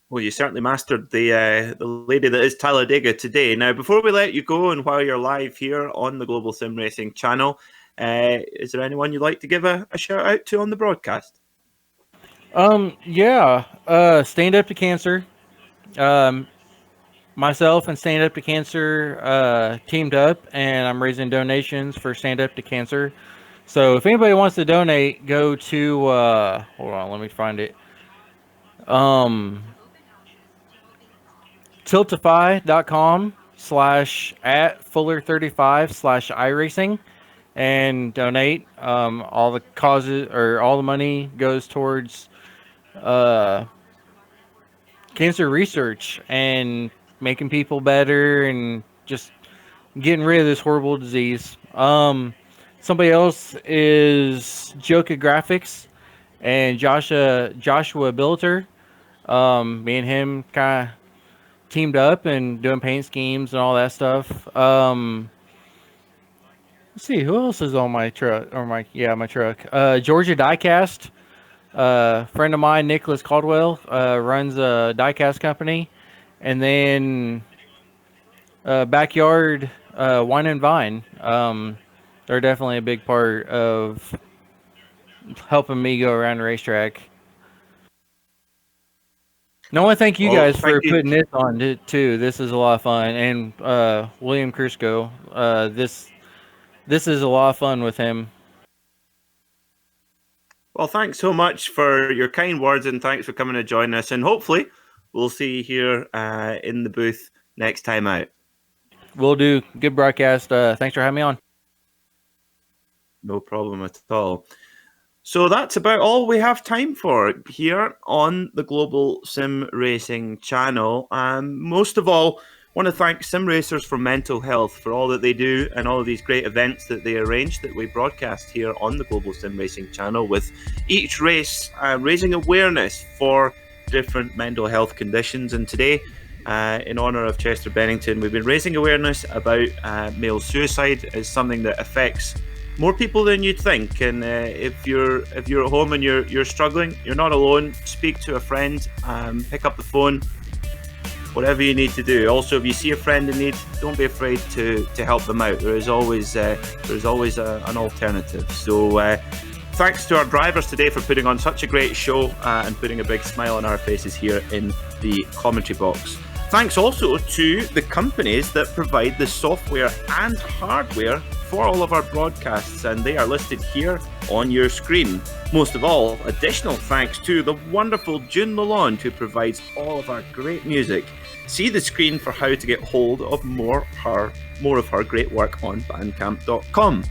Well, you certainly mastered the lady that is Talladega today. Now, before we let you go, and while you're live here on the Global Sim Racing Channel, is there anyone you'd like to give a shout out to on the broadcast? Yeah. Stand Up to Cancer. myself and Stand Up to Cancer teamed up, and I'm raising donations for Stand Up to Cancer. So if anybody wants to donate, go to hold on, let me find it. Tiltify.com/@Fuller35/iRacing and donate. All the causes or all the money goes towards uh, cancer research and making people better and just getting rid of this horrible disease. Somebody else is Joka Graphics and Joshua Billiter. Me and him kind of teamed up and doing paint schemes and all that stuff. Let's see who else is on my truck or my truck. Georgia Diecast. Friend of mine, Nicholas Caldwell, runs a diecast company, and then Backyard Wine and Vine. They're definitely a big part of helping me go around the racetrack. And I want to thank you guys for putting this on too. This is a lot of fun, and William Crisco. This is a lot of fun with him. Well, thanks so much for your kind words, and thanks for coming to join us. And hopefully, we'll see you here in the booth next time out. Will do. Good broadcast. Thanks for having me on. No problem at all. So that's about all we have time for here on the Global Sim Racing Channel. Most of all, I want to thank Sim Racers for Mental Health for all that they do and all of these great events that they arrange that we broadcast here on the Global Sim Racing Channel, with each race raising awareness for different mental health conditions. And today, in honour of Chester Bennington, we've been raising awareness about male suicide as something that affects more people than you'd think. And if you're at home and you're struggling, you're not alone. Speak to a friend, pick up the phone, whatever you need to do. Also, if you see a friend in need, don't be afraid to help them out. There's always an alternative. So thanks to our drivers today for putting on such a great show and putting a big smile on our faces here in the commentary box. Thanks also to the companies that provide the software and hardware for all of our broadcasts, and they are listed here on your screen. Most of all, additional thanks to the wonderful June Lalonde, who provides all of our great music. See the screen for how to get hold of more of her great work on bandcamp.com.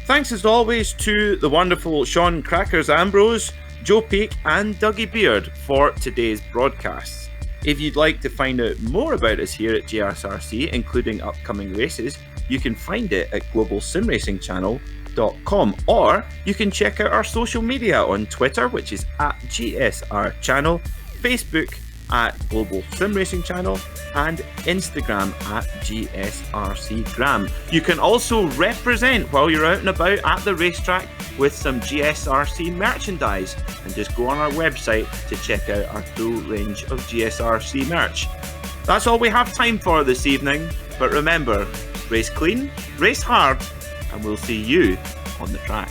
Thanks as always to the wonderful Sean Crackers Ambrose, Joe Peake and Dougie Beard for today's broadcasts. If you'd like to find out more about us here at GSRC, including upcoming races, you can find it at globalsimracingchannel.com, or you can check out our social media on Twitter, which is at GSR Channel, Facebook at Global Sim Racing Channel, and Instagram at GSRC Gram. You can also represent while you're out and about at the racetrack with some GSRC merchandise, and just go on our website to check out our full range of GSRC merch. That's all we have time for this evening, but remember, race clean, race hard, and we'll see you on the track.